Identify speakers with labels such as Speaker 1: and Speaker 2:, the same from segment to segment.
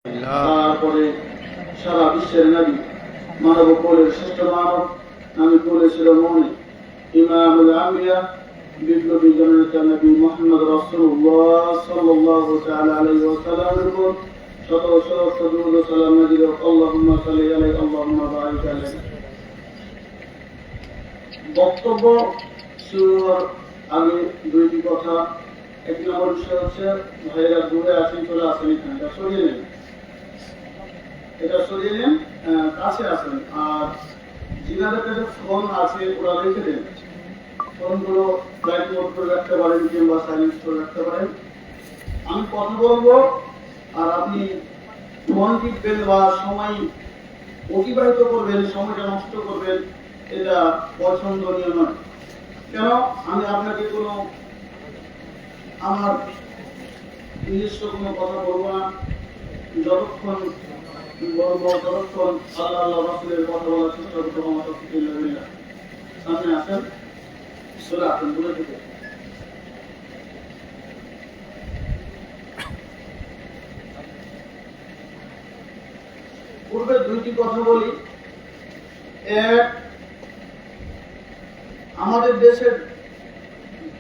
Speaker 1: তারপরে সারা বিশ্বের নবী মানব কোলের শ্রেষ্ঠ মানব আমি কোলে শিরোমণি ইমামুল আম্বিয়া বিপ্লবী জননেতা নবী মুহাম্মদ রাসূলুল্লাহ সাল্লাল্লাহু তাআলা আলাইহি ওয়াসাল্লামের উপর শত শত দুরূদ ও সালাম নাযিল আল্লাহুম্মা সাল্লি আলাইহি আল্লাহুম্মা বারিক আলাইহি। বক্তব্য শুরুর আগে দুইটি কথা। এক নম্বর বিষয় হচ্ছে ভাইয়েরা দূরে আছেন, চলে আসেন, এখানে এটা সরিয়ে নেন, এটা সরিয়ে নেন, কাছে আসেন। আর যিনাদের কাছে ফোন আছে ওরা রেখে দেন, ফোনগুলো ফ্লাইট মোড করে রাখতে পারেন কিংবা সাইলেন্স করে রাখতে পারেন। আমি কথা বলবো আর আপনি ফোন টিপবেন বা সময় অতিবাহিত করবেন, সময়টা নষ্ট করবেন, এটা পছন্দনীয় নয়। কেন আমি আপনাকে কোনো আমার নিজস্ব কোনো কথা বলবো না, যতক্ষণ বলবো ততক্ষণ আল্লাহ আল্লাহ রাসূলের কথা বলার চেষ্টা করতে আমার তৌফিক না। সামনে আসেন, চলে আসেন দূরে থেকে। পূর্বে দুইটি কথা বলি। এক, আমাদের দেশের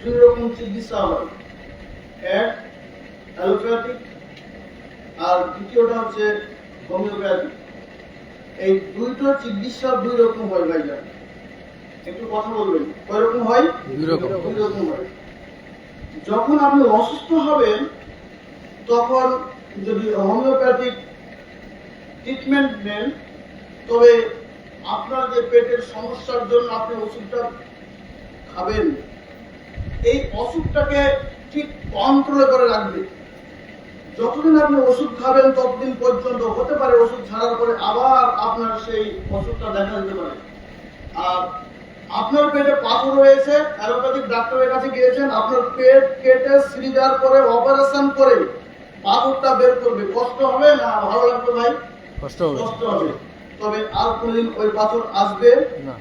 Speaker 1: দুই রকম চিকিৎসা হয়, এক অ্যালোপ্যাথিক আর দ্বিতীয়টা হচ্ছে হোমিওপ্যাথি। এই দুইটো চিকিৎসা দুই রকম হয় ভাইজান, একটু কথা বলবেন। কয় রকম হয়? দুই রকম হয়। যখন আপনি অসুস্থ হবেন তখন যদি হোমিওপ্যাথিক ট্রিটমেন্ট নেন, তবে আপনার যে পেটের সমস্যার জন্য আপনি ওষুধটা খাবেন, এই অসুখটাকে ঠিক কন্ট্রোলে করে রাখবে। যতদিন আপনি ওষুধ খাবেন ততদিন পর্যন্ত হতে পারে ওষুধ ছাড়ার পরে আবার আপনার সেই অসুখটা দেখা দিতে পারে। আর আপনার পেটে পাথর হয়েছে, অ্যালোপ্যাথিক ডাক্তারের কাছে গিয়েছেন, আপনার পেট কেটে সিজার করে অপারেশন করে পাথরটা বের করবে, কষ্ট হবে না ভালো লাগবে ভাই? কষ্ট হবে। তবে আর কোনদিন ওই পাথর আসবে না।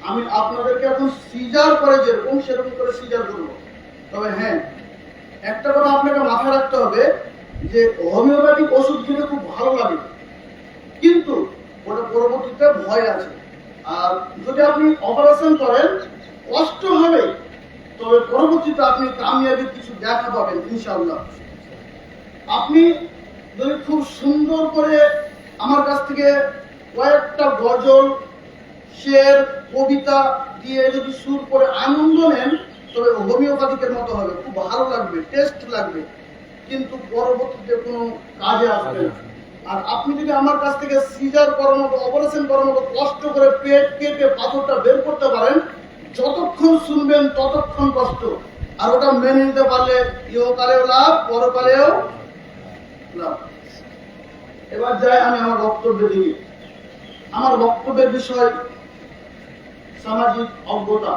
Speaker 1: আমি আপনাদেরকে এখন সিজার করে যেরকম সেরকম করে সিজার করবো। তবে হ্যাঁ, একটা কথা আপনাকে মাথায় রাখতে হবে যে হোমিওপ্যাথিক ওষুধ খেলে খুব ভালো লাগে, কিন্তু ওটা পরবর্তীতে ভয় আছে। আর যদি আপনি অপারেশন করেন কষ্ট হবে, তবে পরবর্তীতে আপনি কামিয়াবির কিছু দেখা পাবেন ইনশাআল্লাহ। আপনি যদি খুব সুন্দর করে আমার কাছ থেকে কয়েকটা গজল, শের, কবিতা দিয়ে যদি সুর করে আনন্দ নেন, তবে হোমিওপ্যাথিকের মতো হবে, খুব ভালো লাগবে, টেস্ট লাগবে, কিন্তু পরবর্তীতে কোনো কাজে আসবে না। আর আপনি যদি আমার কাছ থেকে সিজার করার মতো, অপারেশন করার মতো কষ্ট করে পেট কেটে পাথরটা বের করতে পারেন, যতক্ষণ শুনবেন ততক্ষণ কষ্ট। আর ওটা মেনে নিতে পারলে ইহকালেও লাভ, পরকালেও লাভ। এবার যাই আমি আমার বক্তব্যের দিকে। আমার বক্তব্যের বিষয় সামাজিক অজ্ঞতা।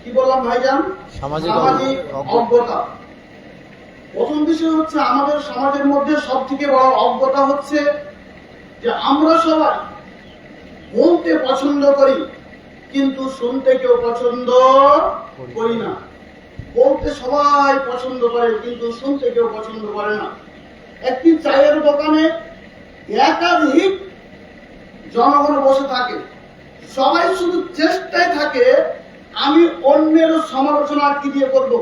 Speaker 1: কি বললাম ভাইজান? সামাজিক অজ্ঞতা। প্রথম বিষয় হচ্ছে আমাদের সমাজের মধ্যে সব থেকে বড় অজ্ঞতা হচ্ছে যে আমরা সবাই বলতে পছন্দ করি কিন্তু শুনতে কেউ পছন্দ করি না। বলতে সবাই পছন্দ করে কিন্তু শুনতে কেউ পছন্দ করে না। একটি চায়ের দোকানে একাধিক জনগণ বসে থাকে, সবাই শুধু চেষ্টায় থাকে আমি অন্যের সমালোচনা কি দিয়ে করব।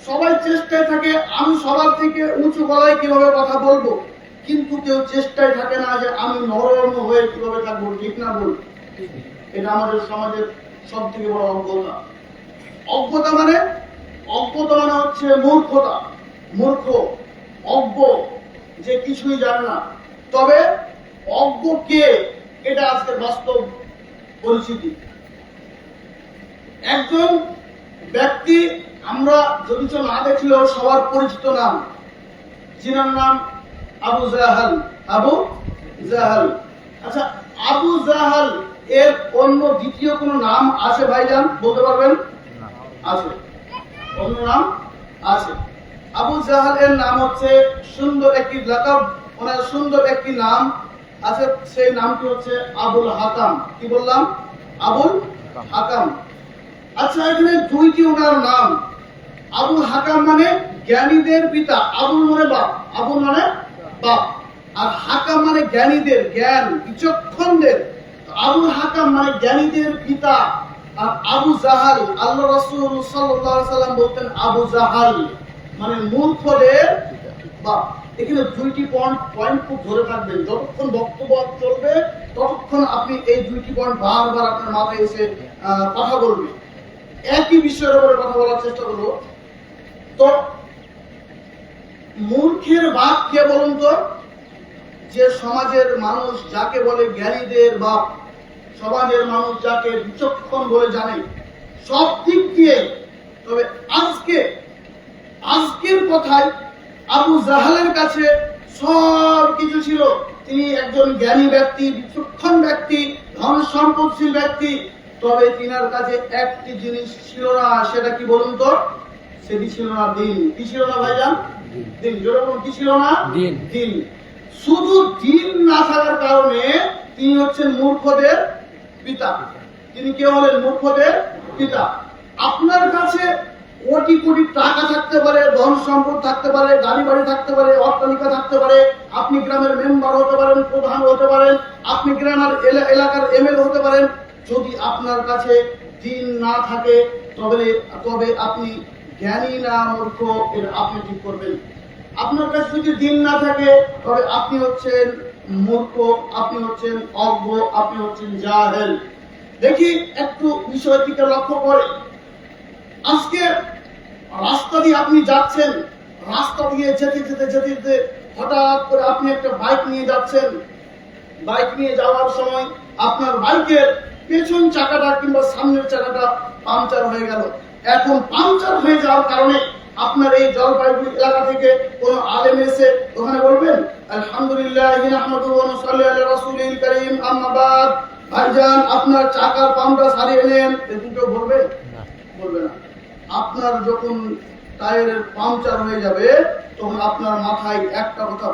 Speaker 1: সবাই চেষ্টায় থাকে আমি সবার থেকে উঁচু গলায় কিভাবে কথা বলবো, কিন্তু কেউ চেষ্টায় থাকে না যে আমি নরম হয়ে কিভাবে থাকবো। ঠিক না বল? এটা আমাদের সমাজের সব থেকে বড় অজ্ঞতা। অজ্ঞতা মানে হচ্ছে মূর্খতা। মূর্খ, অজ্ঞ, যে কিছুই জানে না। তবে অজ্ঞ কে, এটা আজকের বাস্তব পরিস্থিতি। একজন ব্যক্তি আমরা যদি না দেখলেও সবার পরিচিত নাম, যিনার নাম আবু জাহাল। আবু জাহাল। আচ্ছা, আবু জাহাল এর অন্য দ্বিতীয় কোন নাম আছে ভাইজান? বলতে পারবেন? আছে, অন্য নাম আছে। আবু জাহাল এর নাম হচ্ছে সুন্দর একটি লাকাব, ওনার সুন্দর একটি নাম আছে, সেই নামটি হচ্ছে আবুল হাকাম। কি বললাম? আবুল হাকাম। আচ্ছা, এখানে দুইটি ওনার নাম। আবুল হাকাম মানে জ্ঞানীদের পিতা, আবুল মানে বাপ, আবুল মানে বাপ। হাকাম মানে জ্ঞানীদের, জ্ঞান বিচক্ষণদের। আবুল হাকাম মানে জ্ঞানীদের পিতা। আর আবু জাহাল, আল্লাহ রাসূল সাল্লাল্লাহু আলাইহি সাল্লাম বলতেন আবু জাহাল মানে মূর্খদের বাপ। এখানে দুইটি পয়েন্ট খুব ধরে থাকবেন, যতক্ষণ বক্তব্য চলবে ততক্ষণ আপনি এই দুইটি পয়েন্ট বারবার আপনার মাথায় এসে কথা বলবে। একই বিষয়ের উপরে কথা বলার চেষ্টা করবো। তো মূর্খের বাপ কে বলুন তো? যে সমাজের মানুষ যাকে বলে জ্ঞানীদের বাপ, সমাজের মানুষ যাকে বিচক্ষণ বলে জানে সব দিক দিয়ে। তবে আজকের কথায় আবু জাহালের কাছে সব কিছু ছিল। তিনি একজন জ্ঞানী ব্যক্তি, বিচক্ষণ ব্যক্তি, ধন সম্পদশীল ব্যক্তি। তবে তিনার কাছে একটি জিনিস ছিল না, সেটা কি বলুন তো? সেটি ছিল না দিন। কি ছিল না ভাইজান? দিন। যেরকম কি ছিল না? দিন। শুধু দিন না থাকার কারণে তিনি হচ্ছেন মূর্খদের পিতা। তিনি কে হলেন? মূর্খদের পিতা। আপনার কাছে কোটি কোটি টাকা থাকতে পারে, ধন সম্পদ থাকতে পারে, গাড়ি বাড়ি থাকতে পারে, অট্টালিকা থাকতে পারে, আপনি গ্রামের মেম্বার হতে পারেন, প্রধান হতে পারেন, আপনি গ্রামের এলাকার এমএলএ হতে পারেন। যদি আপনার কাছে দিন না থাকে তবে আপনি জ্ঞানী না মূর্খ এটা আপনি ঠিক করবেন। আপনার কাছে যদি দিন না থাকে তবে আপনি হচ্ছেন মূর্খ, আপনি হচ্ছেন অজ্ঞ, আপনি হচ্ছেন জাহেল। দেখি একটু বিষয়টিকে লক্ষ্য করে। আজকে রাস্তা দিয়ে আপনি যাচ্ছেন, রাস্তা দিয়ে যেতে হঠাৎ করে আপনি একটা বাইক নিয়ে যাচ্ছেন। বাইক নিয়ে যাওয়ার সময় আপনার বাইকের পেছন চাকাটা কিংবা সামনের চাকাটা পাংচার হয়ে গেল। এখন পাংচার হয়ে যাওয়ার কারণে আপনার এই জলপাইগুড়ি এলাকা থেকে কোন আলেম এসে ওখানে বলবেন আলহামদুলিল্লাহ নাহমাদুহু ওয়া নুসাল্লি আলা রাসূলিল কারীম আম্মা বাদ, ভাইজান আপনার চাকার পাম্পটা সারিয়ে নেন, এরকম কেউ বলবে? বলবে না। আপনার যখন টায়ারের পাংচার হয়ে যাবে তখন আপনার মাথায় একটা কথা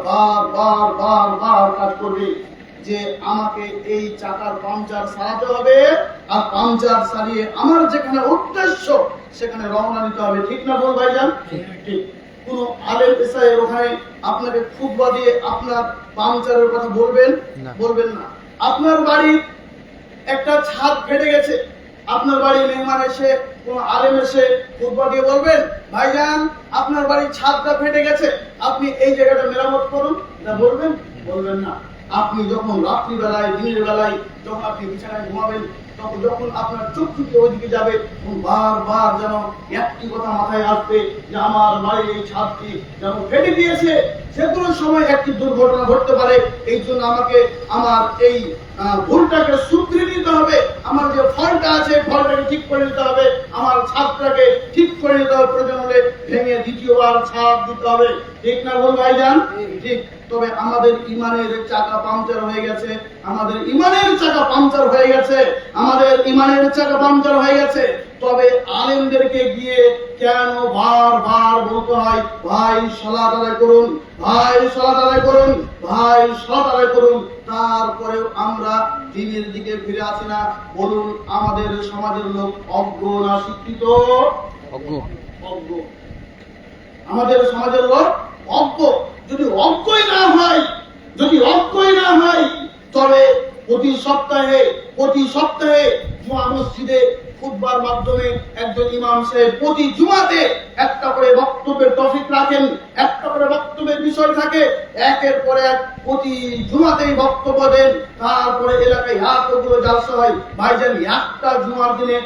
Speaker 1: বার কাজ করবে যে আমাকে এই চাকার পাংচার সারাতে হবে, আর পাংচার সারিয়ে আমার যেখানে উদ্দেশ্য সেখানে রওনা দিতে হবে। ঠিক না বল ভাইজান? ঠিক। কোন আলেম এসে ওখানে আপনাকে খুতবা দিয়ে আপনার পাংচারের কথা বলবেন? বলবেন না। আপনার বাড়ির একটা ছাদ ফেটে গেছে, আপনার বাড়ি মেহমান এসে কোন আলেম এসে খুতবা দিয়ে বলবেন ভাইজান আপনার বাড়ির ছাদটা ফেটে গেছে, আপনি এই জায়গাটা মেরামত করুন, না বলবেন? বলবেন না। আপনি যখন রাত্রিবেলায়, দিনের বেলায় যখন আপনি বিছানায় ঘুমাবেন তখন যখন আপনার চোখ থেকে ওইদিকে যাবে তখন বারবার যেন একটি কথা মাথায় আসবে যে আমার বাড়ির এই ছাদটি যেন ফেটে গিয়েছে, যে কোনো সময় একটি দুর্ঘটনা ঘটতে পারে। এই জন্য আমাকে আমার এই ভুলটাকে শুধরে নিতে হবে, আমার যে ফলটা আছে ফলটাকে ঠিক করে নিতে হবে, আমার ছাদটাকে ঠিক করে নিতে হবে, প্রয়োজন হলে ভেঙে দ্বিতীয়বার ছাদ দিতে হবে। ঠিক না বল ভাইজান? ঠিক। তবে আমাদের ইমানের চাকা পাংচার হয়ে গেছে, আমাদের ইমানের চাকা পাংচার হয়ে গেছে, আমাদের ইমানের চাকা পাংচার হয়ে গেছে। তবে আলেমদেরকে গিয়ে কেন বারবার বলতে হয় ভাই সালাত আদায় করুন, ভাই সালাত আদায় করুন, ভাই সালাত আদায় করুন? তারপরেও আমরা দ্বীনের দিকে ফিরে আসি না। বলুন আমাদের সমাজের লোক অজ্ঞ না শিক্ষিত? অজ্ঞ। আমাদের সমাজের লোক অজ্ঞ। যদি অজ্ঞই না হয় তবে প্রতি সপ্তাহে জুমা মসজিদে খুতবার মাধ্যমে একজন ইমাম সাহেব প্রতি জুমাতে একটা করে বক্তব্যের টপিক রাখেন, একটা করে বক্তব্যের বিষয় থাকে, একের পর এক প্রতি জুমাতেই বক্তব্য দেন। তারপরে এলাকায় এতগুলো জালসা হয়। ভাইজান একটা জুমার দিনে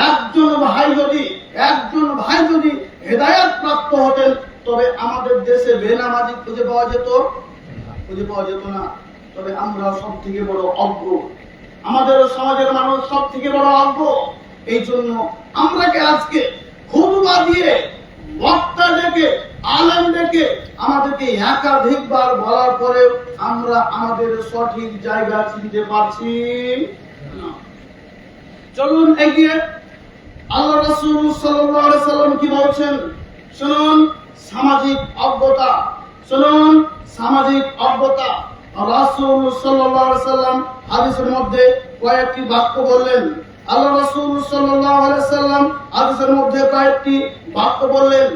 Speaker 1: একজন ভাই যদি হেদায়েত প্রাপ্ত হতেন তবে আমাদের দেশে বেনামাজি খুঁজে পাওয়া যেত না। তবে আমরা সব থেকে বড় অজ্ঞ, আমাদের সমাজের মানুষ সব থেকে বড় অজ্ঞ। এই জন্য আমরাকে আজকে খুতবা দিয়ে, বক্তা ডেকে, আলেম ডেকে আমাদেরকে একাধিকবার বলার পরেও আমরা আমাদের সঠিক জায়গা চিনতে পারছি না। চলুন এগিয়ে। আল্লাহ রাসূল সাল্লাল্লাহু আলাইহি সাল্লাম কি বলছেন শুনুন। সামাজিক অজ্ঞতা, শুনুন সামাজিক অজ্ঞতা। রাসূল সাল্লাল্লাহু আলাইহি সাল্লাম হাদিসের মধ্যে কয়েকটি বাক্য বললেন। আল্লাহ রাসূল সাল্লাল্লাহু আলাইহি সাল্লাম হাদিসের মধ্যে কয়েকটি বাক্য বললেন।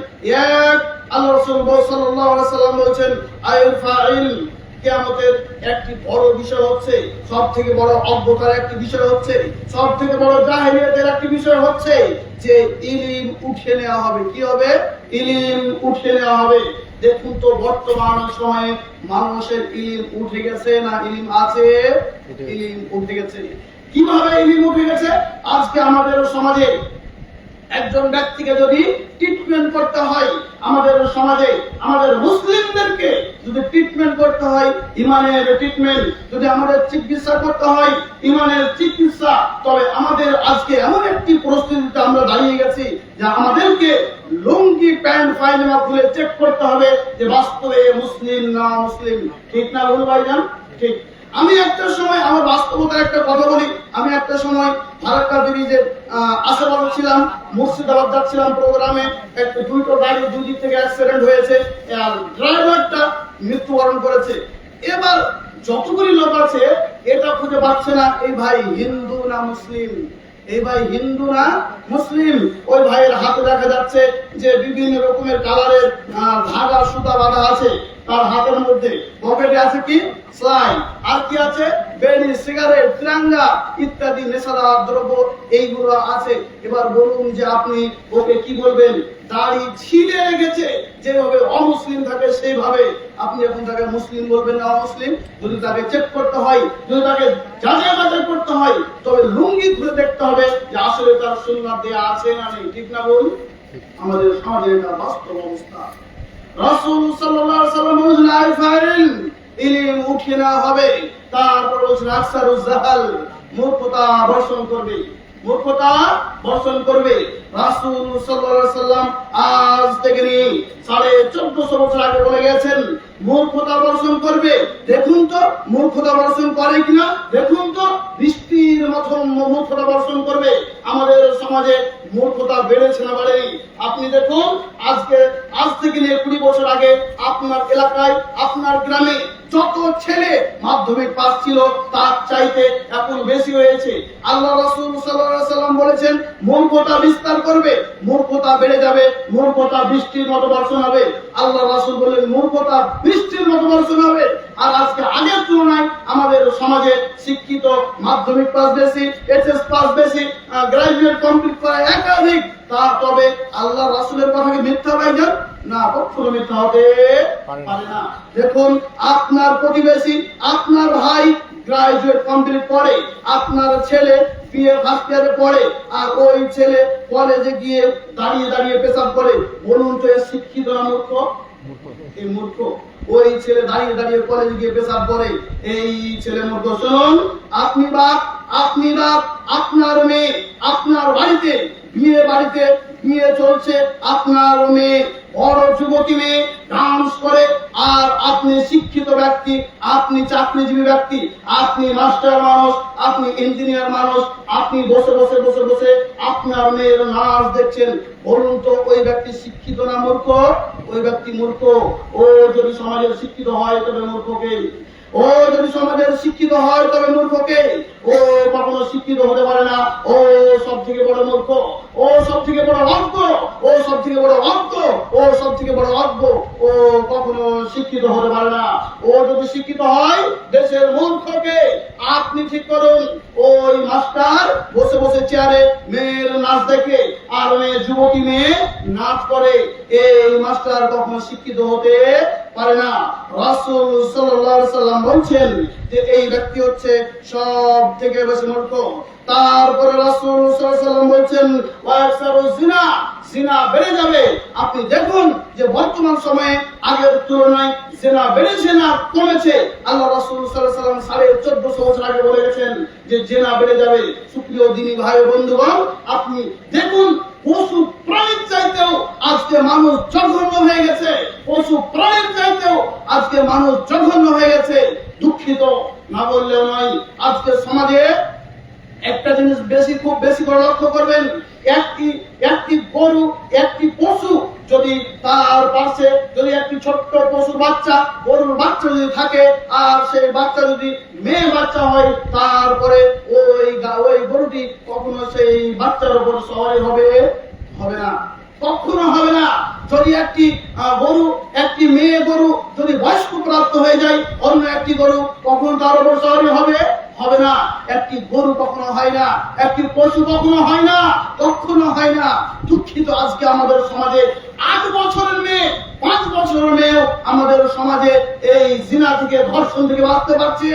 Speaker 1: এক, আল্লাহ রাসূল সাল্লাল্লাহু আলাইহি সাল্লাম বলেছেন আইল ফাইল কিয়ামতের একটি বড় বিষয় হচ্ছে, সব থেকে বড় অজ্ঞতার একটি বিষয় হচ্ছে, সব থেকে বড় জাহেলিয়াতের একটি বিষয় হচ্ছে যে ইলম উঠিয়ে নেওয়া হবে। কি হবে? ইলম উঠিয়ে নেওয়া হবে। দেখুন তো বর্তমান সময়ে মানুষের ইলম উঠে গেছে না ইলম আছে? ইলম উঠে গেছে। কিভাবে ইলম উঠে গেছে? আজকে আমাদের সমাজে একজন ব্যক্তিকে যদি ট্রিটমেন্ট করতে হয়, আমাদের সমাজে আমাদের মুসলিমদেরকে যদি ট্রিটমেন্ট করতে হয়, ইমানের ট্রিটমেন্ট, যদি আমাদের চিকিৎসা করতে হয় ইমানের চিকিৎসা, তবে আমাদের আজকে এমন একটি পরিস্থিতিতে আমরা দাঁড়িয়ে গেছি যে আমাদেরকে লুঙ্গি প্যান্ট পায়জামা খুলে চেক করতে হবে যে বাস্তবে মুসলিম না মুসলিম। ঠিক না বলুন ভাইজান? ঠিক। আমি একটা সময় আমার বাস্তবতার একটা কথা বলি। আমি একটা সময় ফারাক্কা ব্রিজের আশেপাশে ছিলাম, মুর্শিদাবাদ যাচ্ছিলাম প্রোগ্রামে। একটা দুটো গাড়ি দুই দিক থেকে অ্যাক্সিডেন্ট হয়েছে, আর ড্রাইভারটা মৃত্যুবরণ করেছে। এবার যতগুলি লোক আছে এটা খুঁজে পাচ্ছে না এই ভাই হিন্দু না মুসলিম, এই ভাই হিন্দু না মুসলিম। ওই ভাইয়ের হাতে দেখা যাচ্ছে যে বিভিন্ন রকমের কালারের ধাগা সুতা বাঁধা আছে, তার হাতের মধ্যে পকেটে আছে কি স্লাই, আর কি আছে বেড়ি, সিগারেট, তিরঙ্গা ইত্যাদি নেশাদার দ্রব্য এইগুলো আছে। এবার বলুন যে আপনি ওকে কি বলবেন? দাড়ি ছিঁড়ে রেখেছে, যেভাবে অমুসলিম থাকে সেইভাবে আপনি এখন তাকে মুসলিম বলবেন না অমুসলিম? যদি তাকে চেক করতে হয়, যদি তাকে যাচাই বাছাই করতে হয়, তবে লুঙ্গি খুলে দেখতে হবে যে আসলে তার সুন্নাত দেয়া আছে না নেই। ঠিক না বলুন? আমাদের সমাজের এটা বাস্তব অবস্থা। রাসূল সাল্লাল্লাহু আলাইহি ওয়াসাল্লাম বলেছেন আইফাইল ইলম উঠিয়ে নেওয়া হবে। তারপর বলেছেন আকসারুজ জাহাল, মূর্খতা বর্ষণ করবে, মূর্খতা বর্ষণ করবে। রাসূল সাল্লাল্লাহু আলাইহি ওয়াসাল্লাম আজ থেকে নিয়ে 1450 বছর আগে বলে গেছেন মূর্খতা বর্ষণ করবে। দেখুন তো মূর্খতা বর্ষণ করে কিনা, দেখুন তো বৃষ্টির মতো মূর্খতা বর্ষণ করবে। আমাদের সমাজে মূর্খতা বেড়েছে না বাড়েনি? আপনি দেখুন আজ থেকে নিয়ে 20 বছর আগে আপনার এলাকায়, আপনার গ্রামে যত ছেলে মাধ্যমিক পাস ছিল তার চাইতে এখন বেশি হয়েছে। আল্লাহ রাসূল সাল্লাল্লাহু আলাইহি ওয়াসাল্লাম বলেছেন মূর্খতা বিস্তার করবে, মূর্খতা বেড়ে যাবে, মূর্খতা বৃষ্টির মতো বর্ষণ হবে। আল্লাহ রাসূল বলেন মূর্খতা বৃষ্টির মতো বর্ষণ হবে। আর আজকে আগের তুলনায় আমাদের সমাজে শিক্ষিত মাধ্যমিক পাস বেশি, এইচএস পাস বেশি, গ্রাজুয়েট কমপ্লিট করা একাধিক। তা তবে আল্লাহ রাসূলের কথা কি মিথ্যা ভাইজান? না, কখনো মিথ্যা হতে পারে না। দেখুন আপনার প্রতিবেশী, আপনার ভাই গ্রাজুয়েট কমপ্লিট করে, আপনার ছেলে বিএ ফার্স্ট ইয়ারে পড়ে, আর ওই ছেলে কলেজে গিয়ে দাঁড়িয়ে দাঁড়িয়ে পেশাব করে। বলুন তো এর শিক্ষিত না মূর্খ? এই মূর্খ। ওই ছেলে দাঁড়িয়ে দাঁড়িয়ে কলেজে গিয়ে পেশাব করে, এই ছেলে মূর্খ। শুনুন, আপনি বাপ, আপনার মেয়ে, আপনার বাড়িতে বিয়ে চলছে, আপনার মেয়ে বড় যুবতী মেয়ে ডান্স করে, আর আপনি শিক্ষিত ব্যক্তি, আপনি চাকরিজীবী ব্যক্তি, আপনি মাস্টার মানুষ, আপনি ইঞ্জিনিয়ার মানুষ, আপনি বসে বসে বসে বসে আপনার মেয়ের নাচ দেখছেন। বলুন তো ওই ব্যক্তি শিক্ষিত না মূর্খ? ওই ব্যক্তি মূর্খ। ও যদি সমাজের শিক্ষিত হয় তবে মূর্খকে, ও যদি সমাজের শিক্ষিত হয় তবে মূর্খকে। ও কখনো শিক্ষিত হতে পারে না, ও সব থেকে বড় মূর্খ, ও সব থেকে বড় অজ্ঞ, ও সব থেকে বড় অজ্ঞ, ও সব থেকে বড় অজ্ঞ। ও কখনো শিক্ষিত হতে পারে না। ও যদি শিক্ষিত হয় দেশের মূর্খকে। আপনি ঠিক করুন, ওই মাস্টার বসে বসে চেয়ারে মেয়ের নাচ দেখে, আর যুবতী মেয়ে নাচ করে, এই মাস্টার কখনো শিক্ষিত হতে পারে না। রাসূল সাল্লাল্লাহু আলাইহি ওয়াসাল্লাম বলছেন যে এই ব্যক্তি হচ্ছে সব থেকে বেশি মূর্খ। তারপরে রাসূল সাল্লাল্লাহু আলাইহি ওয়াসাল্লাম বলছেন ওয়াকসারু জিনা, জিনা বেড়ে যাবে। আপনি দেখুন যে বর্তমান সময়ে আগের তুলনায় জিনা বেড়েছে না কমেছে? আল্লাহ রাসূল সাল্লাল্লাহু আলাইহি ওয়াসাল্লাম 1450 বছর আগে বলে গেছেন যে জিনা বেড়ে যাবে। সুপ্রিয় দিনী ভাই ও বন্ধুগণ, আপনি দেখুন পশু প্রাণীর চাইতেও আজকে মানুষ জঘন্য হয়ে গেছে, পশু প্রাণীর চাইতেও আজকে মানুষ জঘন্য হয়ে গেছে। দুঃখিত না বললেও নয়, আজকে সমাজে একটা জিনিস খুব বেশি করে লক্ষ্য করবেন, একটি গরু, একটি পশু যদি তার পাশে যদি একটি ছোট্ট পশুর বাচ্চা, গরুর বাচ্চা যদি থাকে, আর সেই বাচ্চা যদি মেয়ে বাচ্চা হয়, তারপরে ওই গরুটি কখনো সেই বাচ্চার উপর সওয়ারি হবে না। কখনো হবে না। যদি একটি গরু, একটি মেয়ে গরু যদি বয়স্ক প্রাপ্ত হয়ে যায়, অন্য একটি গরু কখনো তার উপর সওয়ারি হবে? হবে না। একটি গরু কখনো হয় না, একটি পশু কখনো হয় না, কখনো হয় না। দুঃখিত, আজকে আমাদের সমাজে 8 বছরের মেয়ে, 5 বছরের মেয়েও আমাদের সমাজে এই জিনা থেকে, ধর্ষণ থেকে বাঁচতে পারছে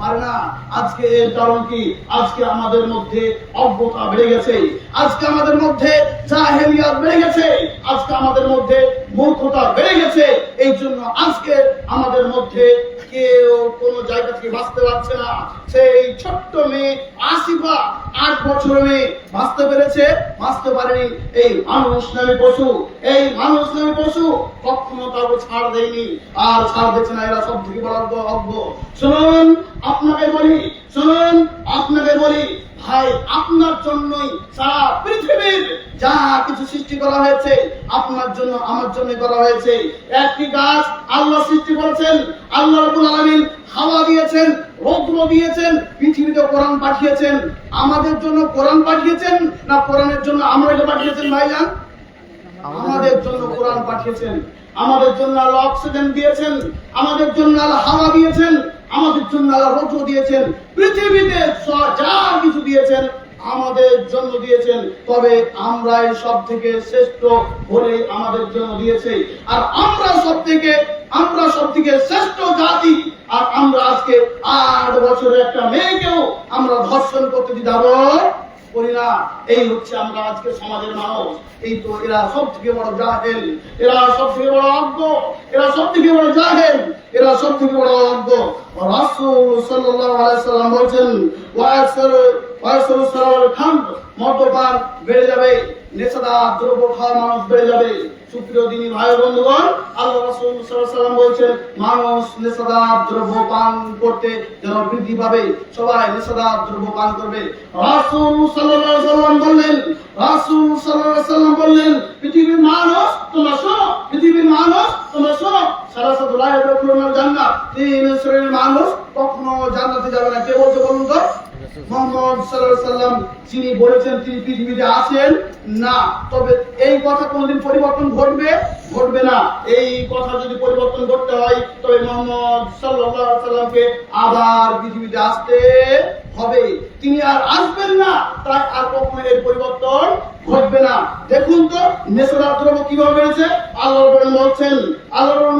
Speaker 1: পারে না। আজকে এর কারণ কি? আজকে আমাদের মধ্যে অজ্ঞতা বেড়ে গেছে, আজকে আমাদের মধ্যে জাহেলিয়াত বেড়ে গেছে, আজকে আমাদের মধ্যে মূর্খতা বেড়ে গেছে। এই জন্য আজকে আমাদের মধ্যে কেউ কোনো জায়গা থেকে বাঁচতে পারছে না। সেই ছোট্ট মেয়ে আসিফা, 8 বছরের মেয়ে বাঁচতে পেরেছে, বাঁচতে পারেনি। এই মানুষ নামে পশু, এই মানুষ নামে পশু কখনো কাউকে ছাড় দেয়নি, আর ছাড় দিচ্ছে না। এরা সব থেকে বড় অজ্ঞ। শুনুন, আপনাকে বলি, শুনুন, আপনাকে বলি, ভাই, আপনার জন্যই সারা পৃথিবীর যা কিছু সৃষ্টি করা হয়েছে আপনার জন্য, আমার জন্য করা হয়েছে। একটি গাছ আল্লাহ সৃষ্টি করেছেন, আল্লাহ রাব্বুল আলামিন হাওয়া দিয়েছেন, রৌদ্র দিয়েছেন, পৃথিবীতে কোরআন পাঠিয়েছেন। আমাদের জন্য কোরআন পাঠিয়েছেন না কোরআনের জন্য আমরা এটা পাঠিয়েছেন? ভাইজান, আমাদের জন্য কোরআন পাঠিয়েছেন। আমাদের জন্য আল্লাহ অক্সিজেন দিয়েছেন, আমাদের জন্য আল্লাহ হাওয়া দিয়েছেন, আমাদের জন্য আল্লাহ রৌদ্র দিয়েছেন। পৃথিবীতে যা কিছু দিয়েছেন আমাদের জন্য দিয়েছেন। তবে আমরা এই সব থেকে শ্রেষ্ঠ বলে আমাদের জন্য দিয়েছে। আর আমরা সব থেকে শ্রেষ্ঠ জাতি। আর আমরা আজকে 8 বছরের একটা মেয়েকেও আমরা ধর্ষণ করতে যাব করি না। এই হচ্ছে আমরা আজকে সমাজের মানুষ। এই তো এরা সব থেকে বড় জাহেল, এরা সব থেকে বড় অজ্ঞ, এরা সব থেকে বড় জাহেল, এরা সব থেকে বড় অজ্ঞ। রাসূল সাল্লাল্লাহু আলাইহি সাল্লাম বলেছেন, ওয়াসরু সালাল খামর, মদ্যপান বেড়ে যাবে, নেশাদার দ্রব্য খাওয়া মানুষ বেড়ে যাবে। সুপ্রিয় দিনী ভাই বন্ধুগণ, আল্লাহ রাসূল সাল্লাল্লাহু আলাইহি সাল্লাম বলেছেন, মানুষ নেশাদার দ্রব্য পান করতে যেন বৃদ্ধি পাবে, সবাই নেশাদার দ্রব্য পান করবে। রাসূল সাল্লাল্লাহু আলাইহি সাল্লাম বললেন, রাসূল সাল্লাল্লাহু আলাইহি সাল্লাম বললেন, পৃথিবীর মানুষ তোমরা শোনো, পৃথিবীর মানুষ তোমরা শোনো, সালাসাতু লা ইয়াদখুলুনাল জান্নাহ, 3 শ্রেণীর মানুষ কখনো জান্নাতে যাবে না। কে বলছে বলুন তো? মুহাম্মদ সাল্লাল্লাহু আলাইহি সাল্লাম যিনি বলেছেন তিনি পৃথিবীতে আছেন না। তবে এই কথা কোনদিন পরিবর্তন ঘটবে? ঘটবে না। এই কথা যদি পরিবর্তন করতে হয় তবে মুহাম্মদ সাল্লাল্লাহু আলাইহি সাল্লামকে আবার পৃথিবীতে আসতে হবে। তিনি আর আসবেন না, তাই আর কখনো এর পরিবর্তন ঘটবে না। দেখুন তো নেশাদার দ্রব্য কিভাবে বেড়েছে। আল্লাহ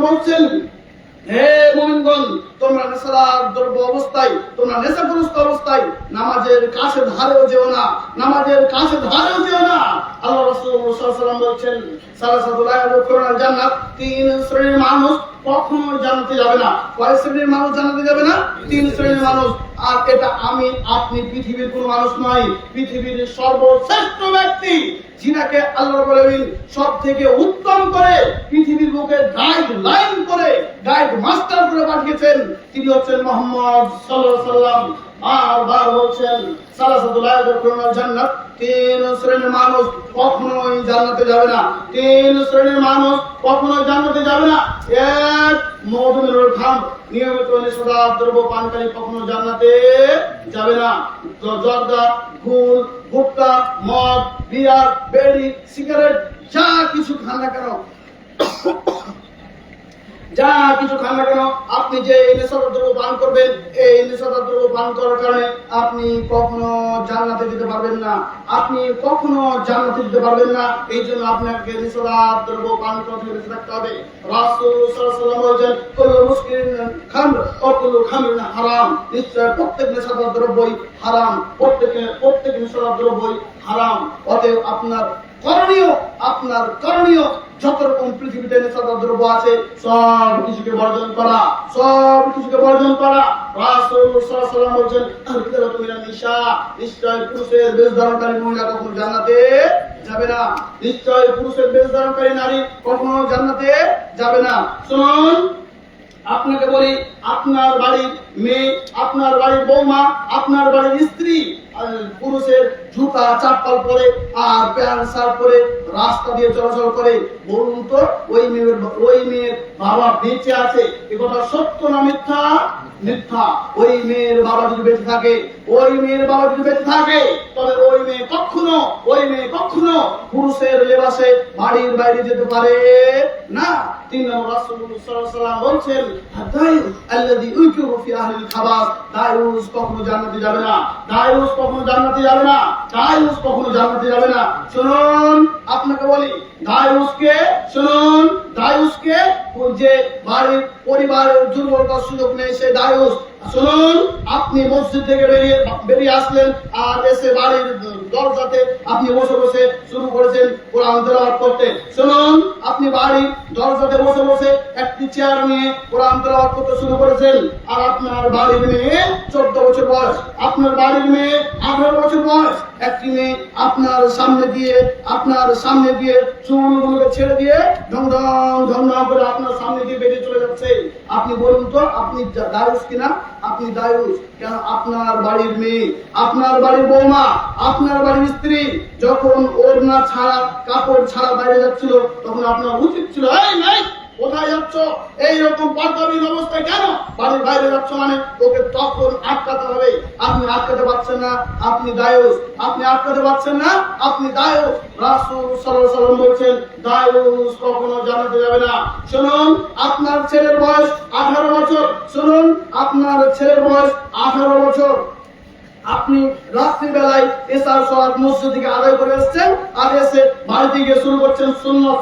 Speaker 1: বলছেন, হে মুমিনগণ, তোমরা নেশাদার দ্রব্য অবস্থায়, তোমরা নেশাগ্রস্ত অবস্থায় নামাজের কাছে ধারেও যেও না, নামাজের কাছে ধারেও যেও না। আল্লাহ রাসূল সাল্লাল্লাহু আলাইহি ওয়াসাল্লাম বলেছেন, সালাসাতু লা ইয়াদখুলুনাল জান্নাত, 3 শ্রেণীর মানুষ কখনো জান্নাতে যাবে না। কয় শ্রেণীর মানুষ জান্নাতে যাবে না? 3 শ্রেণীর মানুষ। আর এটা আমি আপনি পৃথিবীর কোন মানুষ নয়, পৃথিবীর সর্বশ্রেষ্ঠ ব্যক্তি যিনাকে আল্লাহ রাব্বুল আলামিন সব থেকে উত্তম করে পৃথিবীর বুকে গাইডলাইন করে, গাইড মাস্টার করে পাঠিয়েছেন, তিনি হচ্ছেন মুহাম্মদ সাল্লাল্লাহু আলাইহি ওয়াসাল্লাম। বারবার বলছেন, সালাসাতু লা ইয়াদখুলুনাল জান্নাত, 3 শ্রেণীর মানুষ কখনোই জান্নাতে যাবে না। 3 শ্রেণীর মানুষ কখনোই জান্নাতে যাবে না। এক, মধুমেহর খাম, নিয়মিত নেশাদার দ্রব্য পানকারী কখনো জান্নাতে যাবে না। জর্দা, গুল, গুটকা, মদ, বিয়ার, বেড়ি, সিগারেট যা কিছু খান না কেন, যা কিছু খান না কেন, আপনি যে নেশাদার দ্রব্য পান করবেন, এই নেশাদার দ্রব্য পান করার কারণে আপনি কখনো জান্নাতে যেতে পারবেন না, আপনি কখনো জান্নাতে যেতে পারবেন না। এই জন্য আপনাকে নেশাদার দ্রব্য পান করতে বেঁচে থাকতে হবে। রাসূল সাল্লাল্লাহু আলাইহি ওয়াসাল্লাম বলেছেন, কুল্লু মুসকিরিন খামর ওয়া কুল্লু খামরিন হারাম, নিশ্চয় প্রত্যেক নেশাদার দ্রব্যই হারাম, প্রত্যেক নেশাদার দ্রব্যই হারাম। অতএব আপনার করণীয় যত রকম পৃথিবীতে নেশাদার দ্রব্য আছে সব কিছুকে বর্জন করা, সব কিছুকে বর্জন করা। রাসূল সাল্লাল্লাহু আলাইহি ওয়াসাল্লাম বলেছেন, আল-কিরাতু মিনান নিসা, নিশ্চয় পুরুষের বেশ ধারণকারী মহিলা কখনো জান্নাতে যাবে না, নিশ্চয় পুরুষের বেশ ধারণকারী নারী কখনো জান্নাতে যাবে না। শুনুন, আপনাকে বলি, আপনার বাড়ির মেয়ে, আপনার বাড়ির বৌমা, আপনার বাড়ির স্ত্রী পুরুষের জুতা চাপ্পাল পরে আর প্যান্ট শার্ট পরে রাস্তা দিয়ে চলাচল করে, বলুন তো ওই মেয়ের বাবা বেঁচে আছে, এ কথা সত্য না মিথ্যা? মিথ্যা। ওই মেয়ের বাবা যদি বেঁচে থাকে, তবে ওই মেয়ে কখনো পুরুষের লেবাসে বাড়ির বাইরে যেতে পারে না। 3 নম্বর রাসূলুল্লাহ সাল্লাল্লাহু আলাইহি ওয়াসাল্লাম বলছেন, দায়ুস আল্লাযী ইউকিরু ফি আহলিল খাবাস, দায়ুস কখনো জান্নাতে যাবে না। শুনুন, আপনাকে বলি, দায়ুসকে যে বাড়ির পরিবারের দুর্বলতার সুযোগ নেই, সে দায়ুস। শুনুন, আপনি মসজিদ থেকে বেরিয়ে আসলেন আর এসে বাড়ির দরজাতে আপনি বসে শুরু করেছেন কোরআন তেলাওয়াত করতে। শুনুন, আপনি বাড়ির দরজাতে বসে একটি চেয়ার নিয়ে কোরআন তেলাওয়াত করতে শুরু করেছেন, আর আপনার বাড়ির মেয়ে 14 বছর বয়স, আপনার বাড়ির মেয়ে 18 বছর বয়স, একটি মেয়ে আপনার সামনে দিয়ে চুলগুলোকে ছেড়ে দিয়ে ঢং করে আপনার সামনে দিয়ে বেরিয়ে চলে যাচ্ছে। আপনি বলুন তো, আপনি দায়ুস কিনা? আপনি দায়ুস। কেন? আপনার বাড়ির মেয়ে, আপনার বাড়ির বৌমা, আপনার বাড়ির স্ত্রী যখন ওড়না ছাড়া, কাপড় ছাড়া বাইরে যাচ্ছিল, তখন আপনার উচিত ছিল, এই নাই কোথায় যাচ্ছ, এইরকম পর্দাহীন অবস্থায় কেন বাড়ির বাইরে যাচ্ছ, মানে ওকে তখন আটকাতে হবে। আপনি আটকাতে পারছেন না, আপনি দায়ুস। রাসূল সাল্লাল্লাহু আলাইহি ওয়াসাল্লাম বলছেন, দায়ুস কখনো জান্নাতে যাবে না। শুনুন, আপনার ছেলের বয়স 18 বছর, আপনি রাত্রিবেলায় এশার সালাত মসজিদ থেকে আদায় করে এসেছেন, আর এসে বাড়িতে গিয়ে শুরু করছেন সুন্নত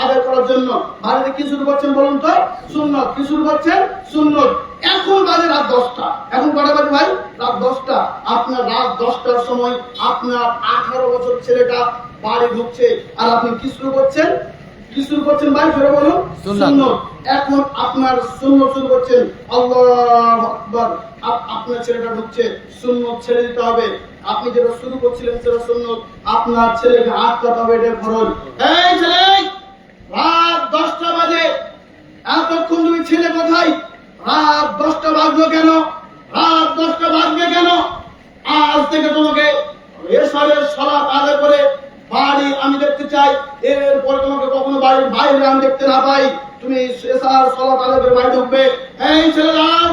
Speaker 1: আদায় করার জন্য। বাড়িতে কি শুরু করছেন বলুন তো? সুন্নত। কি শুরু করছেন? সুন্নত। এখন বাজে রাত 10টা। এখন কটা বাজে ভাই? রাত 10টা। আপনার রাত 10টার সময় আপনার 18 বছর ছেলেটা বাড়ি ঢুকছে, আর আপনি কি শুরু করছেন ভাই? জোরে বলুন। সুন্নত। এখন আপনার সুন্নত শুরু করছেন, আল্লাহু আকবার। আপনার ছেলেটা ঢুকছে, সুন্নত ছেড়ে দিতে হবে। আপনি যেটা শুরু করছিলেন সেটা সুন্নত, আপনার ছেলেকে আটকাতে হবে, এটা ফরজ। এই ছেলে, রাত 10টা বাজে, এতক্ষণ তুমি ছেলে কোথায়? রাত 10টা বাজবে কেন? আজ থেকে তোমাকে এশারের সালাত আদায় করে বাড়ি আমি দেখতে চাই, এরপরে তোমাকে কখনো বাড়ির বাইরে আমি দেখতে না পাই। তুমি এশার সালাত আদায় করে বাড়ি ঢুকবে। এই ছেলে দাও,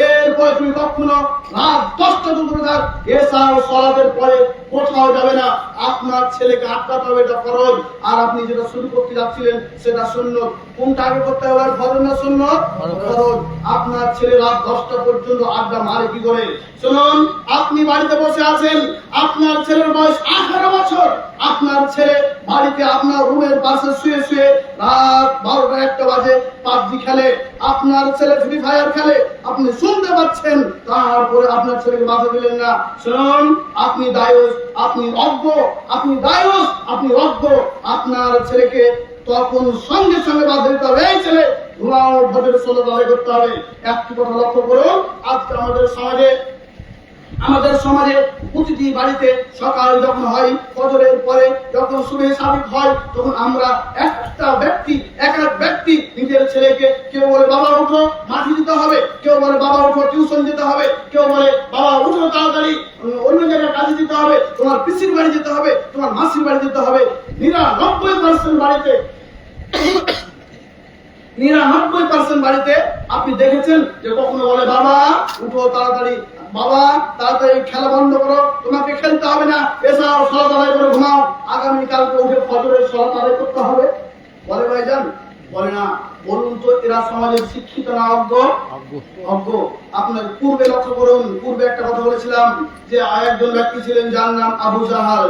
Speaker 1: এরপরে তুমি কখনো রাত 10টা দূরে থাক, এশার সালাতের পরে কোথাও যাবে না। আপনার ছেলেকে আটকাতে হবে, এটা ফরজ। আর আপনি যেটা শুরু করতে যাচ্ছিলেন সেটা সুন্নত। কোনটা আগে করতে হবে? ফরজ না সুন্নত? ফরজ। আপনার ছেলে রাত 10টা পর্যন্ত আড্ডা মারে কি করে? শুনুন, আপনি বাড়িতে বসে আছেন, আপনার ছেলের বয়স 18 বছর, আপনার ছেলে বাড়িতে আপনার রুমের পাশে শুয়ে রাত 12টা 1টা বাজে পাবজি খেলে, আপনার ছেলে ফ্রি ফায়ার খেলে, আপনি শুনতে পাচ্ছেন, তারপরে আপনার ছেলেকে বাধা দিলেন না। শুনুন, আপনি দায়ুস, আপনি অজ্ঞ। আপনার ছেলেকে তখন সঙ্গে বাধা দিতে হবে, এই ছেলে ঘুমাও, ফজরের সালাত আদায় করতে হবে। একটি কথা লক্ষ্য করুন, আজকে আমাদের সমাজে প্রতিটি বাড়িতে সকাল যখন হয়, ফজরের পরে যখন সুবহে সাদিক হয়, তখন আমরা এক ব্যক্তি নিজের ছেলেকে, কেউ বলে বাবা উঠো মাটি দিতে হবে, কেউ বলে বাবা উঠো টিউশন দিতে হবে, কেউ বলে বাবা উঠো তাড়াতাড়ি অন্য জায়গায় কাজে দিতে হবে, তোমার পিসির বাড়ি যেতে হবে, তোমার মাসির বাড়ি যেতে হবে। 99% বাড়িতে আপনি দেখেছেন যে কখনো বলে বাবা উঠো তাড়াতাড়ি, বাবা তাড়াতাড়ি খেলা বন্ধ করো, তোমাকে খেলতে হবে না, এছাড়াও সালাত আদায় করে ঘুমাও, আগামীকালকে উঠে ফজরের সালাত আদায় করতে হবে। বলে ভাইজান? বলে না। বলুন তো, এরা সমাজের শিক্ষিত না অজ্ঞ? আপনার পূর্বে লক্ষ্য করুন, পূর্বে একটা কথা বলেছিলাম যে একজন ব্যক্তি ছিলেন যার নাম আবু জাহাল,